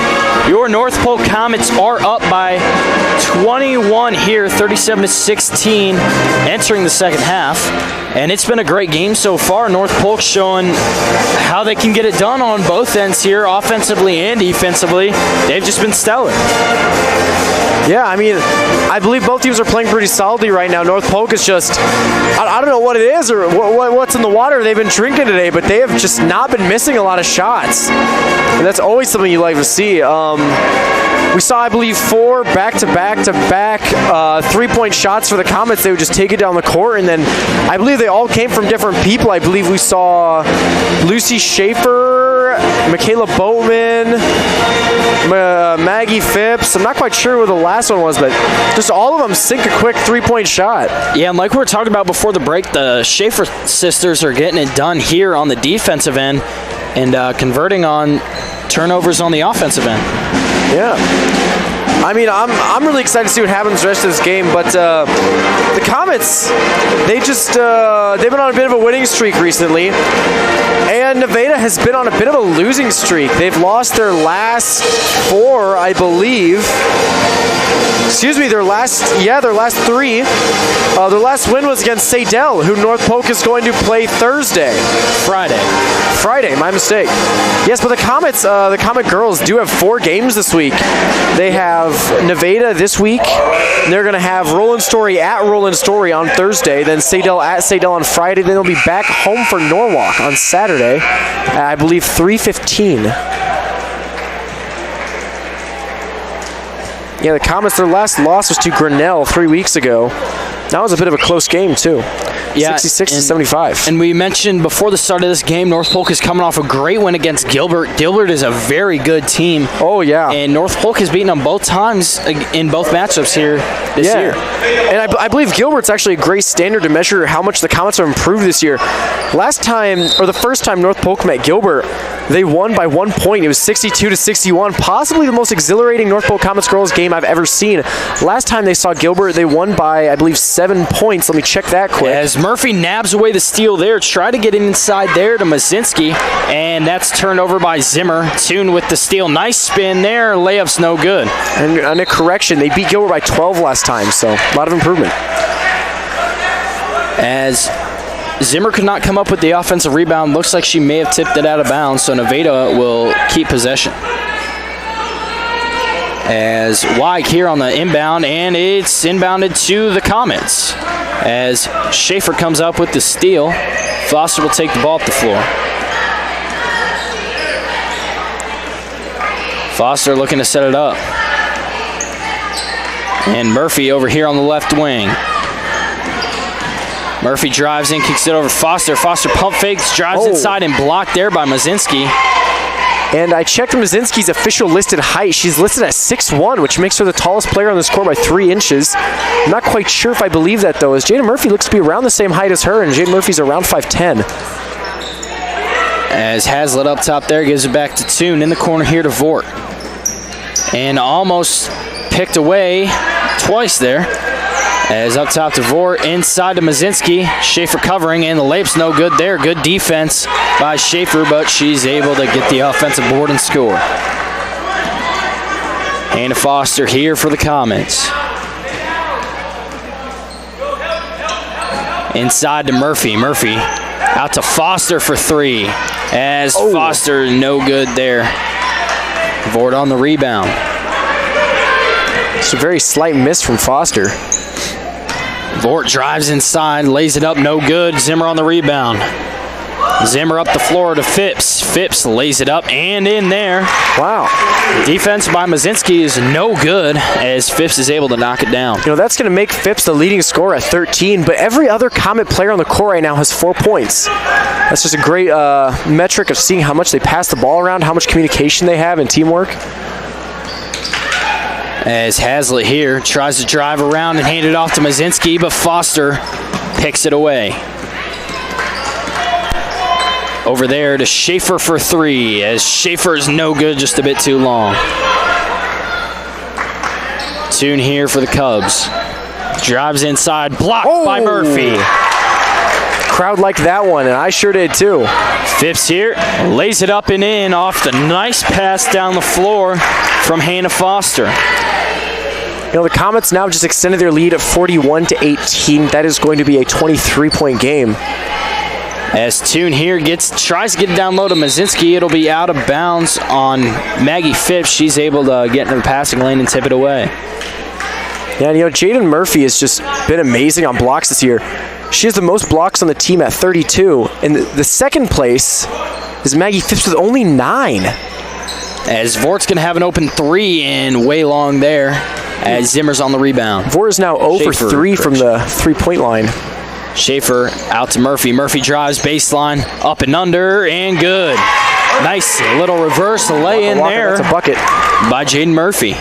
your North Polk Comets are up by 21 here, 37-16, entering the second half. And it's been a great game so far. North Polk showing how they can get it done on both ends here, offensively and defensively. They've just been stellar. Yeah, I mean, I believe both teams are playing pretty solidly right now. North Polk is just, I don't know what it is or what's in the water they've been drinking today, but they have just not been missing a lot of shots. And that's always something you like to see. We saw, I believe, 4 back-to-back-to-back three-point shots for the Comets. They would just take it down the court, and then I believe they all came from different people. I believe we saw Lucy Schaefer, Michaela Boatman, Maggie Phipps. I'm not quite sure who the last one was, but just all of them sink a quick three-point shot. Yeah, and like we were talking about before the break, the Schaefer sisters are getting it done here on the defensive end and converting on turnovers on the offensive end. Yeah. I mean, I'm really excited to see what happens the rest of this game, but the Comets, they've been on a bit of a winning streak recently, and Nevada has been on a bit of a losing streak. They've lost their last 4, I believe. Excuse me, their last 3. Their last win was against Sadell, who North Polk is going to play Friday, my mistake. Yes, but the Comet girls do have 4 games this week. They have Nevada this week. They're going to have Roland Story at Roland Story on Thursday, then Sadell at Sadell on Friday. Then they'll be back home for Norwalk on Saturday at, I believe, 3:15. Yeah, the Comets, their last loss was to Grinnell 3 weeks ago. That was a bit of a close game, too. Yeah, 66-75. And we mentioned before the start of this game, North Polk is coming off a great win against Gilbert. Gilbert is a very good team. Oh, yeah. And North Polk has beaten them both times in both matchups here this year. And I believe Gilbert's actually a great standard to measure how much the Comets have improved this year. The first time North Polk met Gilbert, they won by 1 point. It was 62-61, possibly the most exhilarating North Polk Comets girls game I've ever seen. Last time they saw Gilbert, they won by, I believe, 7 points. Let me check that quick. As Murphy nabs away the steal there, try to get it inside there to Mazinski, and that's turned over by Zimmer. Toon with the steal. Nice spin there. Layup's no good. And a correction, they beat Gilbert by 12 last time, so a lot of improvement. As Zimmer could not come up with the offensive rebound. Looks like she may have tipped it out of bounds, so Nevada will keep possession. As Weig here on the inbound, and it's inbounded to the Comets. As Schaefer comes up with the steal, Foster will take the ball up the floor. Foster looking to set it up. And Murphy over here on the left wing. Murphy drives in, kicks it over Foster. Foster pump fakes, drives inside and blocked there by Mazinski. And I checked Mazinski's official listed height. She's listed at 6'1", which makes her the tallest player on this court by 3 inches. I'm not quite sure if I believe that, though, as Jaden Murphy looks to be around the same height as her, and Jaden Murphy's around 5'10". As Hazlitt up top there gives it back to Toon in the corner here to Vort. And almost picked away twice there. As up top to Vort, inside to Mazinski. Schaefer covering, and the layup's no good there. Good defense by Schaefer, but she's able to get the offensive board and score. Hannah Foster here for the Comets. Inside to Murphy. Murphy out to Foster for 3. As Foster, no good there. Vort on the rebound. It's a very slight miss from Foster. Vort drives inside, lays it up, no good. Zimmer on the rebound. Zimmer up the floor to Phipps. Phipps lays it up and in there. Wow. Defense by Mazinski is no good as Phipps is able to knock it down. You know, that's going to make Phipps the leading scorer at 13, but every other Comet player on the court right now has 4 points. That's just a great metric of seeing how much they pass the ball around, how much communication they have and teamwork. As Hazlitt here tries to drive around and hand it off to Mazinski, but Foster picks it away. Over there to Schaefer for 3, as Schaefer is no good, just a bit too long. Toon here for the Cubs. Drives inside, blocked by Murphy. Crowd liked that one, and I sure did too. Phipps here, lays it up and in off the nice pass down the floor from Hannah Foster. You know, the Comets now just extended their lead at 41-18. That is going to be a 23-point game. As Toon here tries to get it down low to Mazinski, it'll be out of bounds on Maggie Phipps. She's able to get into the passing lane and tip it away. Yeah, you know, Jaden Murphy has just been amazing on blocks this year. She has the most blocks on the team at 32. And the second place is Maggie Phipps with only 9. As Vort's going to have an open 3 and way long there as Zimmer's on the rebound. Vort is now 0 for 3 from the 3-point line. Schaefer out to Murphy. Murphy drives baseline, up and under, and good. Nice little reverse lay in there. That's a bucket by Jaden Murphy.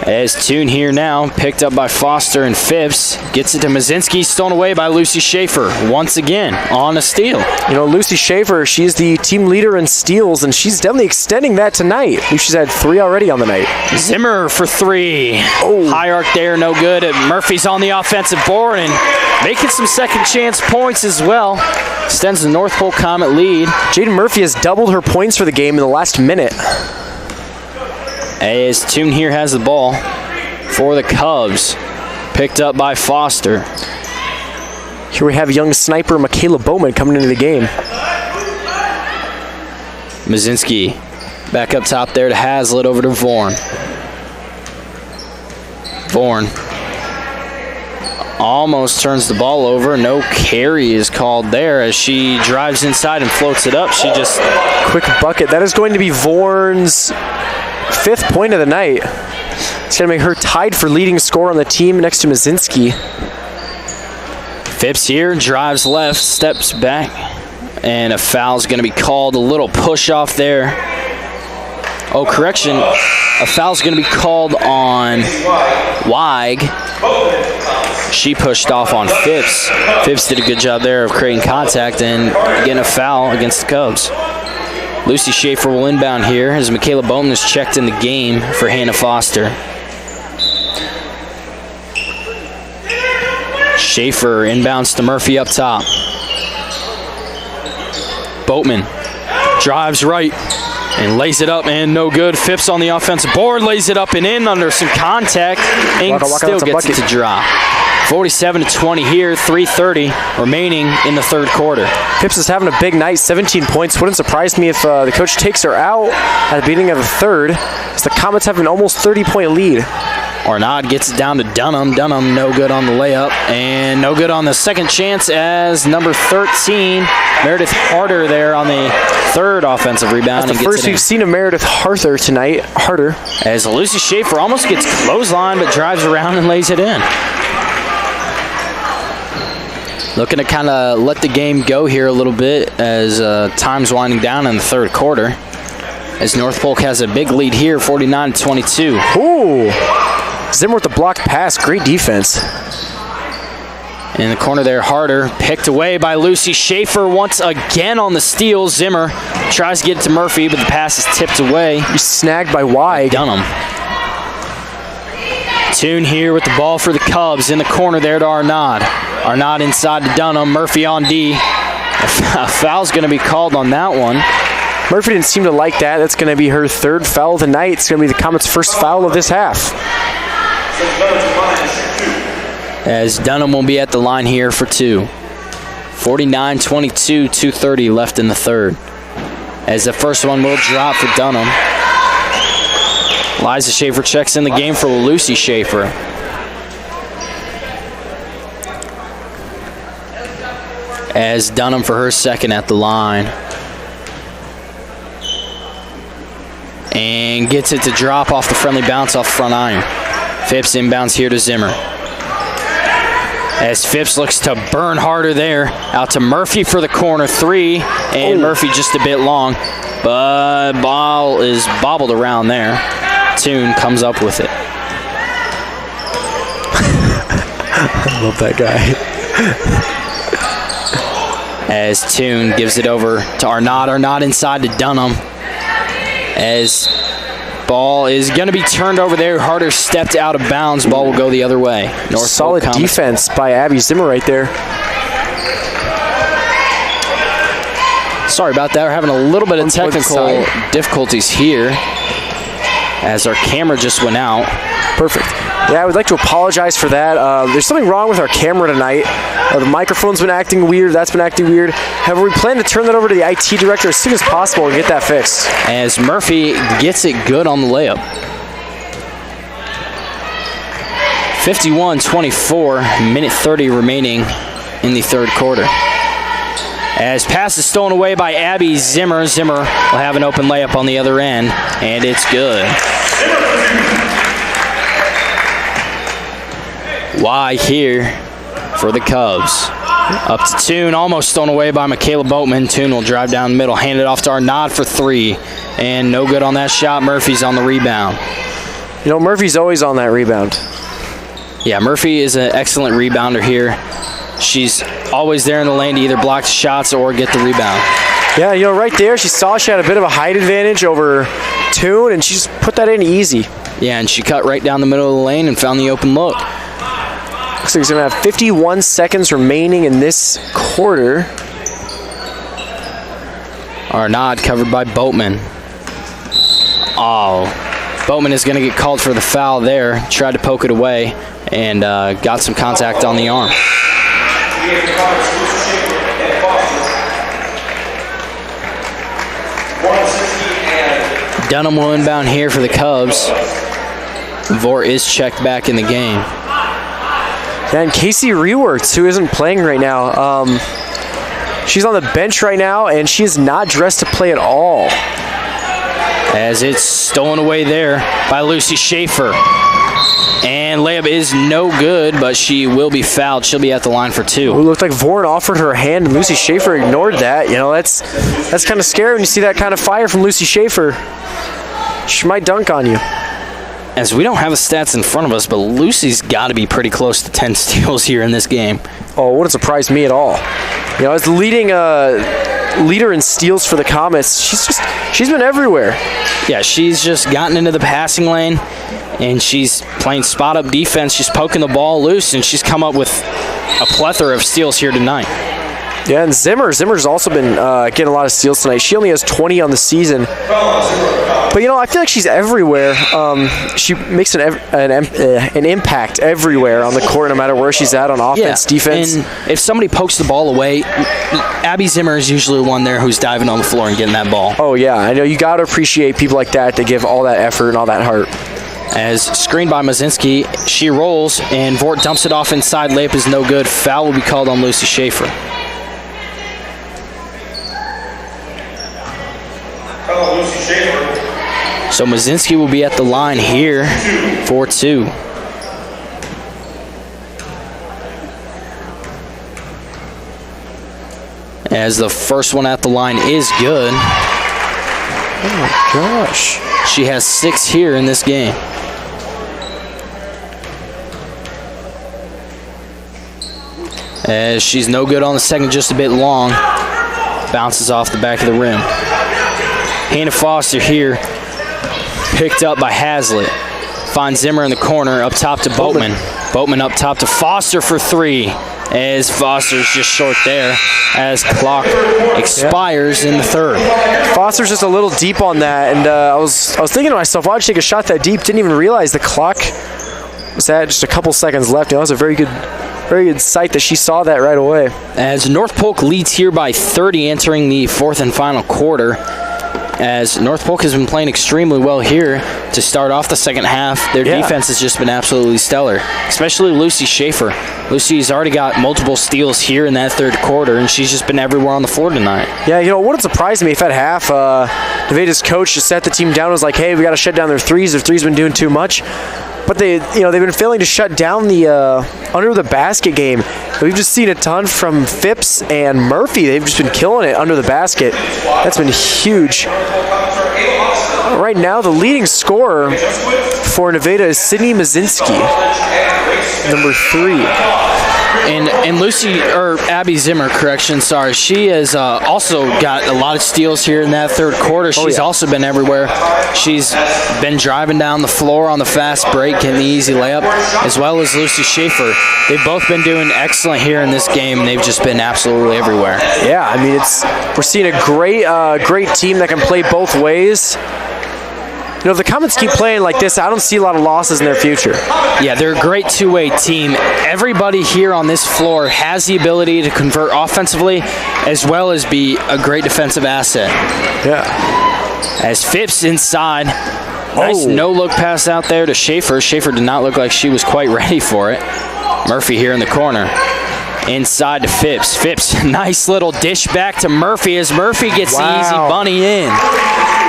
As Toon here now, picked up by Foster and Phipps. Gets it to Mazinski, stolen away by Lucy Schaefer. Once again, on a steal. You know, Lucy Schaefer, she's the team leader in steals, and she's definitely extending that tonight. I believe she's had 3 already on the night. Zimmer for 3. Oh. High arc there, no good. Murphy's on the offensive board and making some second chance points as well. Extends the North Polk Comet lead. Jaden Murphy has doubled her points for the game in the last minute. As Toon here has the ball for the Cubs. Picked up by Foster. Here we have young sniper Michaela Bowman coming into the game. Mazinski back up top there to Hazlitt, over to Vorn. Vorn almost turns the ball over. No carry is called there as she drives inside and floats it up. She just... Quick bucket. That is going to be Vorn's 5th point of the night. It's going to make her tied for leading scorer on the team next to Mazinski. Phipps here, drives left, steps back, and a foul's going to be called. A little push off there. Oh, correction. A foul's going to be called on Weig. She pushed off on Phipps. Phipps did a good job there of creating contact and getting a foul against the Cubs. Lucy Schaefer will inbound here as Michaela Bowman is checked in the game for Hannah Foster. Schaefer inbounds to Murphy up top. Boatman drives right and lays it up and no good. Phipps on the offensive board, lays it up and in under some contact and still gets it to drop. 47-20 here, 3:30 remaining in the third quarter. Phipps is having a big night, 17 points. Wouldn't surprise me if the coach takes her out at the beginning of the third, as the Comets have an almost 30-point lead. Arnaud gets it down to Dunham. Dunham no good on the layup and no good on the second chance as number 13, Meredith Harder there on the third offensive rebound. That's the first we've seen of Meredith Harder tonight. As Lucy Schaefer almost gets clotheslined but drives around and lays it in. Looking to kind of let the game go here a little bit as time's winding down in the third quarter. As North Polk has a big lead here, 49-22. Ooh! Zimmer with the blocked pass. Great defense. In the corner there, Harder picked away by Lucy Schaefer once again on the steal. Zimmer tries to get it to Murphy, but the pass is tipped away. He's snagged by Weig. Dunham. Toon here with the ball for the Cubs in the corner there to Arnaud. Arnaud inside to Dunham. Murphy on D. A foul's going to be called on that one. Murphy didn't seem to like that. That's going to be her 3rd foul of the night. It's going to be the Comets' 1st foul of this half. As Dunham will be at the line here for 2. 49-22, 2:30 left in the third. As the first one will drop for Dunham. Liza Schaefer checks in the game for Lucy Schaefer. As Dunham for her second at the line. And gets it to drop off the friendly bounce off the front iron. Phipps inbounds here to Zimmer. As Phipps looks to burn harder there. Out to Murphy for the corner 3. And Murphy just a bit long. But ball is bobbled around there. Toon comes up with it. I love that guy. As Toon gives it over to Arnaud. Arnaud inside to Dunham. As Ball is going to be turned over there. Harder stepped out of bounds. Ball will go the other way. Solid defense by Abby Zimmer right there. Sorry about that. We're having a little bit of technical difficulties here as our camera just went out. Perfect. Yeah, I would like to apologize for that. There's something wrong with our camera tonight. The microphone's been acting weird. That's been acting weird. However, we plan to turn that over to the IT director as soon as possible and get that fixed. As Murphy gets it good on the layup. 51-24, minute 30 remaining in the third quarter. As pass is stolen away by Abby Zimmer. Zimmer will have an open layup on the other end, and it's good. Y here for the Cubs. Up to Toon, almost stolen away by Michaela Boatman. Toon will drive down the middle, hand it off to Arnaud for three, and no good on that shot. Murphy's on the rebound. You know, Murphy's always on that rebound. Yeah, Murphy is an excellent rebounder here. She's always there in the lane to either block the shots or get the rebound. Yeah, you know, right there, she saw she had a bit of a height advantage over Toon, and she just put that in easy. Yeah, and she cut right down the middle of the lane and found the open look. Looks like he's going to have 51 seconds remaining in this quarter. Arnaud covered by Boatman. Oh, Boatman is going to get called for the foul there. Tried to poke it away and got some contact on the arm. Dunham will inbound here for the Cubs. Vort is checked back in the game. And Casey Rewerts, who isn't playing right now, she's on the bench right now, and she is not dressed to play at all. As it's stolen away there by Lucy Schaefer. And layup is no good, but she will be fouled. She'll be at the line for two. It looked like Vorn offered her hand, and Lucy Schaefer ignored that. You know, that's kind of scary when you see that kind of fire from Lucy Schaefer. She might dunk on you. As we don't have the stats in front of us, but Lucy's got to be pretty close to 10 steals here in this game. Oh, wouldn't surprise me at all. You know, as the leading leader in steals for the Comets, she's been everywhere. Yeah, she's just gotten into the passing lane, and she's playing spot-up defense. She's poking the ball loose, and she's come up with a plethora of steals here tonight. Yeah, and Zimmer's also been getting a lot of steals tonight. She only has 20 on the season. But, you know, I feel like she's everywhere. She makes an impact everywhere on the court, no matter where she's at on offense, defense. And if somebody pokes the ball away, Abby Zimmer is usually the one there who's diving on the floor and getting that ball. Oh, yeah. I know you got to appreciate people like that to give all that effort and all that heart. As screened by Mazinski, she rolls, and Vort dumps it off inside. Layup is no good. Foul will be called on Lucy Schaefer. So Mazinski will be at the line here for two. As the first one at the line is good. Oh my gosh. She has 6 here in this game. As she's no good on the second, just a bit long. Bounces off the back of the rim. Hannah Foster here. Picked up by Hazlitt. Finds Zimmer in the corner, up top to Boatman. Boatman up top to Foster for three. As Foster's just short there as clock expires in the third. Foster's just a little deep on that, and I was thinking to myself, why'd you take a shot that deep? Didn't even realize the clock was at just a couple seconds left. You know, that was a very good sight that she saw that right away. As North Polk leads here by 30 entering the fourth and final quarter. As North Polk has been playing extremely well here to start off the second half. Their defense has just been absolutely stellar, especially Lucy Schaefer. Lucy's already got multiple steals here in that third quarter, and she's just been everywhere on the floor tonight. Yeah, you know, it wouldn't surprise me if at half Nevada's coach just sat the team down and was like, hey, we got to shut down their threes. Their threes been doing too much. But they've been failing to shut down the under the basket game. We've just seen a ton from Phipps and Murphy. They've just been killing it under the basket. That's been huge. Right now, the leading scorer for Nevada is Sydney Mazinski, number 3. And Lucy, or Abby Zimmer, correction, sorry, she has also got a lot of steals here in that third quarter. She's also been everywhere. She's been driving down the floor on the fast break, getting the easy layup, as well as Lucy Schaefer. They've both been doing excellent here in this game. They've just been absolutely everywhere. Yeah, I mean, we're seeing a great team that can play both ways. You know, if the Comets keep playing like this, I don't see a lot of losses in their future. Yeah, they're a great two-way team. Everybody here on this floor has the ability to convert offensively as well as be a great defensive asset. Yeah. As Phipps inside. Nice no-look pass out there to Schaefer. Schaefer did not look like she was quite ready for it. Murphy here in the corner. Inside to Phipps. Phipps, nice little dish back to Murphy as Murphy gets the easy bunny in.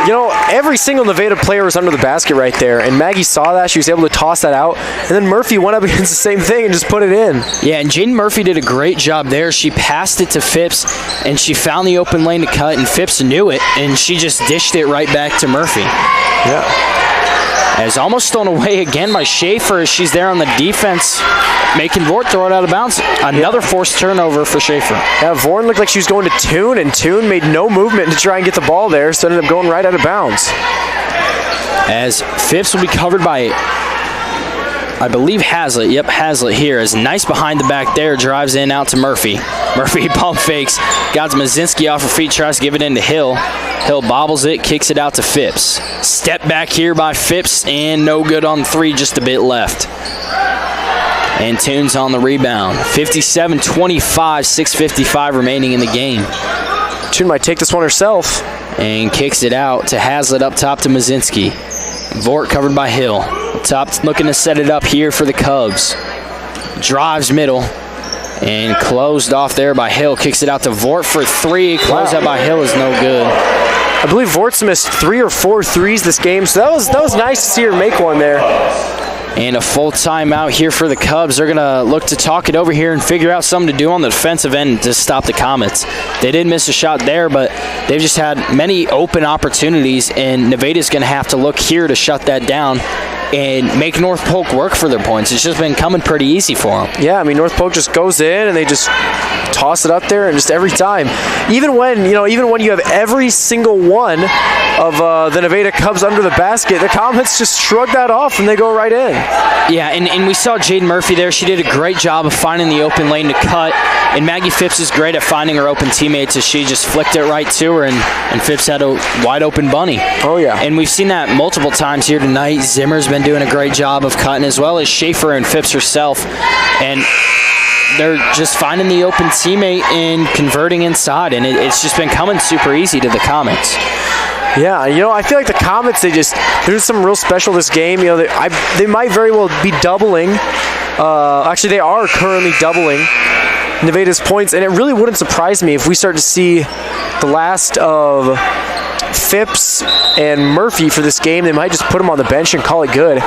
You know, every single Nevada player was under the basket right there, and Maggie saw that. She was able to toss that out, and then Murphy went up against the same thing and just put it in. Yeah, and Jaden Murphy did a great job there. She passed it to Phipps, and she found the open lane to cut, and Phipps knew it, and she just dished it right back to Murphy. Yeah. As almost stolen away again by Schaefer as she's there on the defense, making Vort throw it out of bounds. Another forced turnover for Schaefer. Yeah, Vorn looked like she was going to Toon, and Toon made no movement to try and get the ball there, so ended up going right out of bounds. As Phipps will be covered by, I believe, Hazlitt. Yep, Hazlitt here. As nice behind the back there, drives in out to Murphy. Murphy pump fakes, got Mazinski off her feet, tries to give it into Hill. Hill bobbles it, kicks it out to Phipps. Step back here by Phipps, and no good on three, just a bit left. And Toon's on the rebound. 57-25, 6:55 remaining in the game. Toon might take this one herself. And kicks it out to Hazlitt up top to Mazinski. Vort covered by Hill. Top looking to set it up here for the Cubs. Drives middle. And closed off there by Hill. Kicks it out to Vort for three. Closed out by Hill is no good. I believe Vort's missed 3 or 4 threes this game, so that was nice to see her make one there. And a full timeout here for the Cubs. They're going to look to talk it over here and figure out something to do on the defensive end to stop the Comets. They did miss a shot there, but they've just had many open opportunities, and Nevada's going to have to look here to shut that down and make North Polk work for their points. It's just been coming pretty easy for them. Yeah, I mean, North Polk just goes in and they just toss it up there, and just every time, even when you have every single one of the Nevada Cubs under the basket, the Comets just shrug that off and they go right in. Yeah, and we saw Jaden Murphy there. She did a great job of finding the open lane to cut, and Maggie Phipps is great at finding her open teammates as she just flicked it right to her, and Phipps had a wide open bunny. Oh, yeah. And we've seen that multiple times here tonight. Zimmer's been doing a great job of cutting, as well as Schaefer and Phipps herself. And they're just finding the open teammate and converting inside, and it's just been coming super easy to the Comets. Yeah, I feel like the Comets, there's something real special this game. They might very well be doubling. Actually, they are currently doubling Nevada's points, and it really wouldn't surprise me if we start to see the last of Phipps and Murphy for this game. They might just put them on the bench and call it good.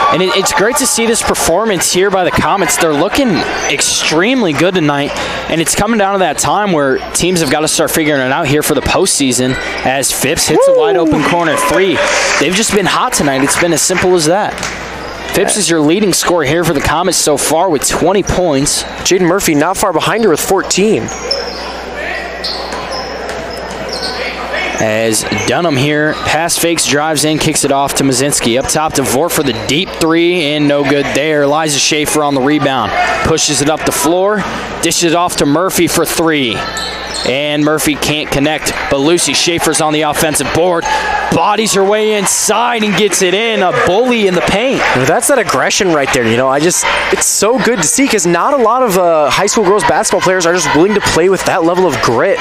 And it's great to see this performance here by the Comets. They're looking extremely good tonight, and it's coming down to that time where teams have got to start figuring it out here for the postseason as Phipps hits a wide-open corner three. They've just been hot tonight. It's been as simple as that. Phipps is your leading scorer here for the Comets so far with 20 points. Jaden Murphy not far behind her with 14. As Dunham here, pass fakes, drives in, kicks it off to Mazinski. Up top to Vort for the deep three, and no good there. Eliza Schaefer on the rebound. Pushes it up the floor, dishes it off to Murphy for three. And Murphy can't connect, but Lucy Schaefer's on the offensive board. Bodies her way inside and gets it in. A bully in the paint. That's that aggression right there. It's so good to see, because not a lot of high school girls basketball players are just willing to play with that level of grit.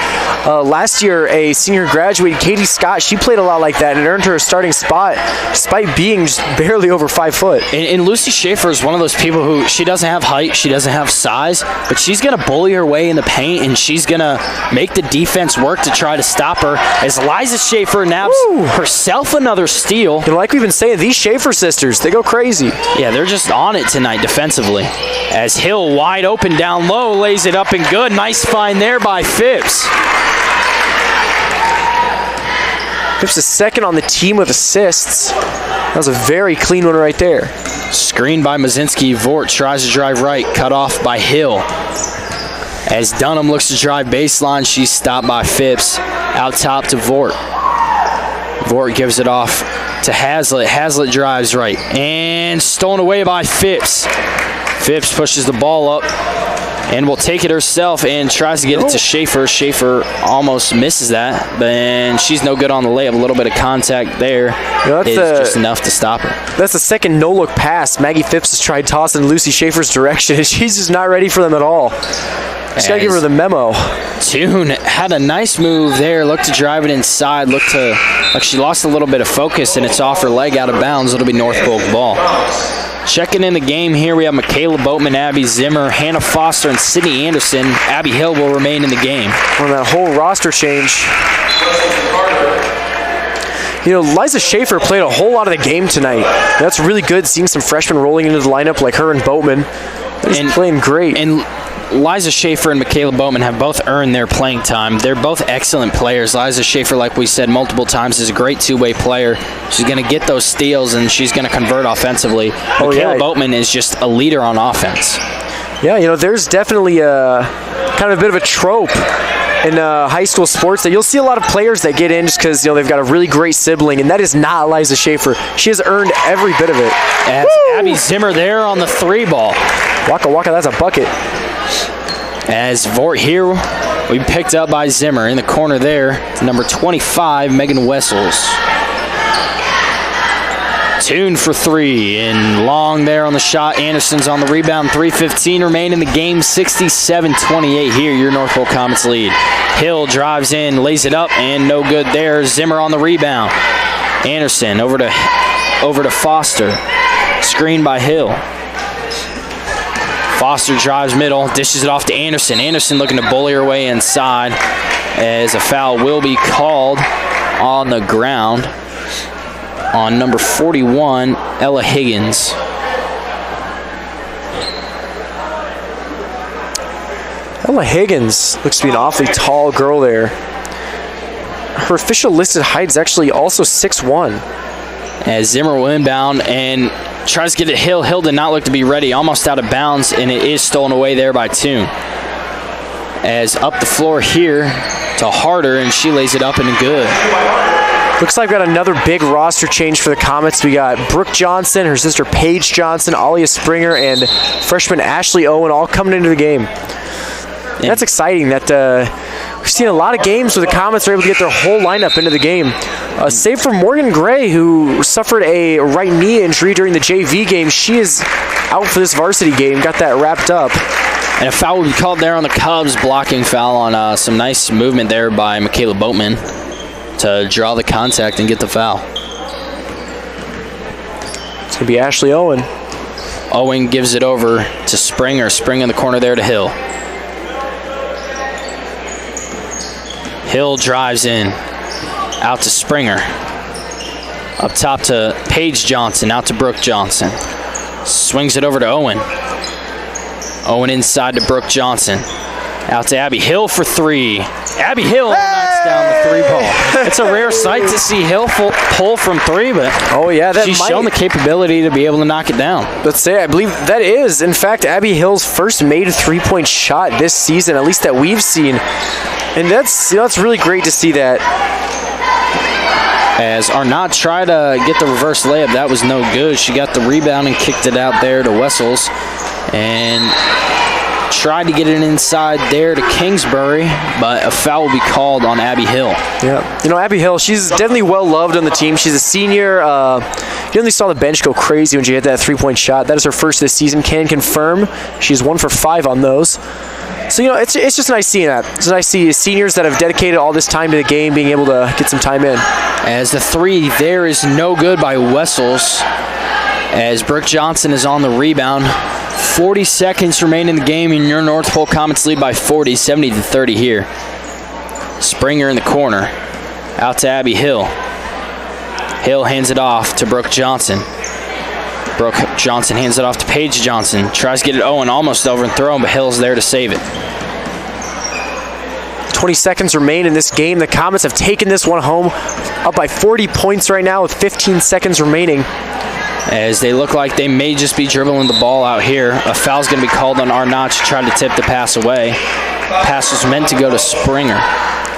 Last year, a senior graduate, Katie Scott, she played a lot like that and earned her a starting spot despite being just barely over 5 foot. And Lucy Schaefer is one of those people who, she doesn't have height, she doesn't have size, but she's going to bully her way in the paint, and she's going to make the defense work to try to stop her. As Eliza Schaefer naps herself another steal. Like we've been saying, these Schaefer sisters, they go crazy. Yeah, they're just on it tonight defensively. As Hill wide open down low, lays it up and good. Nice find there by Phipps. Phipps is second on the team with assists. That was a very clean one right there. Screen by Mazinski. Vort tries to drive right, cut off by Hill. As Dunham looks to drive baseline, she's stopped by Phipps. Out top to Vort. Vort gives it off to Hazlitt. Hazlitt drives right. And stolen away by Phipps. Phipps pushes the ball up and will take it herself and tries to get it to Schaefer. Schaefer almost misses that, but she's no good on the layup. A little bit of contact there is just enough to stop her. That's the second no-look pass. Maggie Phipps has tried tossing Lucy Schaefer's direction, and she's just not ready for them at all. Just gotta give her the memo. Toon had a nice move there. Looked to drive it inside. Looked to, like she lost a little bit of focus, and it's off her leg out of bounds. It'll be North Polk ball. Checking in the game here, we have Michaela Boatman, Abby Zimmer, Hannah Foster, and Sydney Anderson. Abby Hill will remain in the game. On that whole roster change. You know, Liza Schaefer played a whole lot of the game tonight. That's really good, seeing some freshmen rolling into the lineup like her and Boatman. They're playing great. And Liza Schaefer and Michaela Boatman have both earned their playing time. They're both excellent players. Liza Schaefer, like we said multiple times, is a great two-way player. She's going to get those steals, and she's going to convert offensively. Michaela Boatman is just a leader on offense. Yeah, you know, there's definitely kind of a bit of a trope in high school sports that you'll see a lot of players that get in just because, you know, they've got a really great sibling, and that is not Liza Schaefer. She has earned every bit of it. As Abby Zimmer there on the three ball. Waka Waka, that's a bucket. As Vort here, we picked up by Zimmer in the corner there. Number 25, Megan Wessels. Toon for three, and long there on the shot. Anderson's on the rebound. 3:15 remain in the game. 67-28 here. Your North Polk Comets lead. Hill drives in, lays it up, and no good there. Zimmer on the rebound. Anderson over to Foster. Screen by Hill. Foster drives middle, dishes it off to Anderson. Anderson looking to bully her way inside as a foul will be called on the ground on number 41, Ella Higgins. Ella Higgins looks to be an awfully tall girl there. Her official listed height is actually also 6'1". As Zimmer will inbound and tries to get it Hill. Hill did not look to be ready. Almost out of bounds, and it is stolen away there by Toon. As up the floor here to Harder, and she lays it up and good. Looks like we've got another big roster change for the Comets. We got Brooke Johnson, her sister Paige Johnson, Alia Springer, and freshman Ashley Owen all coming into the game. Yeah. That's exciting that we've seen a lot of games where the Comets are able to get their whole lineup into the game. Save for Morgan Gray, who suffered a right knee injury during the JV game. She is out for this varsity game, got that wrapped up. And a foul will be called there on the Cubs, blocking foul on some nice movement there by Michaela Boatman to draw the contact and get the foul. It's going to be Ashley Owen. Owen gives it over to Springer. Springer in the corner there to Hill. Hill drives in. Out to Springer. Up top to Paige Johnson. Out to Brooke Johnson. Swings it over to Owen. Owen inside to Brooke Johnson. Out to Abby Hill for three. Abby Hill knocks down the three ball. It's a rare sight to see Hill pull from three, but she's shown the capability to be able to knock it down. Let's say I believe that is, in fact, Abby Hill's first made three-point shot this season, at least that we've seen. And that's really great to see that. As Arnott tried to get the reverse layup, that was no good. She got the rebound and kicked it out there to Wessels. And tried to get it inside there to Kingsbury, but a foul will be called on Abby Hill. Yeah, you know, Abby Hill, she's definitely well-loved on the team. She's a senior. You definitely saw the bench go crazy when she hit that three-point shot. That is her first this season. Can confirm she's 1 for 5 on those. So, you know, it's just nice seeing that. It's nice to see seniors that have dedicated all this time to the game being able to get some time in. As the three there is no good by Wessels, as Brooke Johnson is on the rebound. 40 seconds remain in the game, and your North Polk Comets lead by 40, 70-30 here. Springer in the corner. Out to Abby Hill. Hill hands it off to Brooke Johnson. Brooke Johnson hands it off to Paige Johnson. Tries to get it Owen, almost overthrown, but Hill's there to save it. 20 seconds remain in this game. The Comets have taken this one home up by 40 points right now with 15 seconds remaining. As they look like they may just be dribbling the ball out here. A foul's going to be called on Arnott to try to tip the pass away. Pass was meant to go to Springer.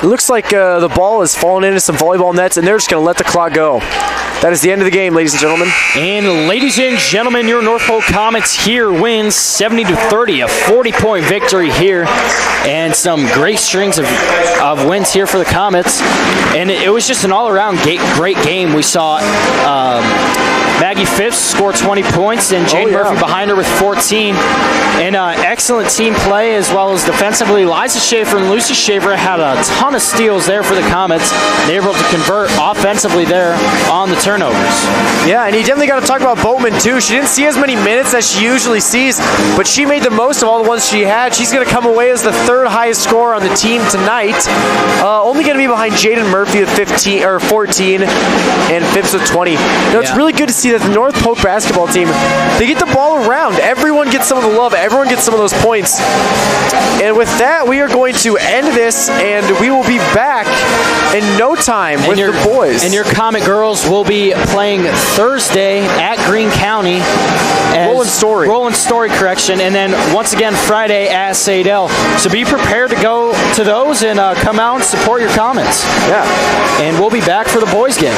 It looks like the ball has fallen into some volleyball nets, and they're just going to let the clock go. That is the end of the game, ladies and gentlemen. And ladies and gentlemen, your North Polk Comets here wins 70-30, a 40-point victory here, and some great strings of wins here for the Comets. And it was just an all-around great game. We saw Maggie Phipps score 20 points, and Jade Murphy behind her with 14. And excellent team play, as well as defensively. Liza Schaefer and Lucy Schaefer had a ton of steals there for the Comets. They were able to convert offensively there on the turnovers. Yeah, and you definitely got to talk about Boatman, too. She didn't see as many minutes as she usually sees, but she made the most of all the ones she had. She's going to come away as the third highest scorer on the team tonight. Only going to be behind Jaden Murphy with 14 and Phipps with 20. It's really good to see that the North Polk basketball team, they get the ball around. Everyone gets some of the love. Everyone gets some of those points. And with that, we are going to end this, and we will be back in no time with the boys. And your Comet girls will be playing Thursday at Greene County. Roland Story, correction. And then once again Friday at Sadell. So be prepared to go to those and come out and support your Comets. Yeah. And we'll be back for the boys game.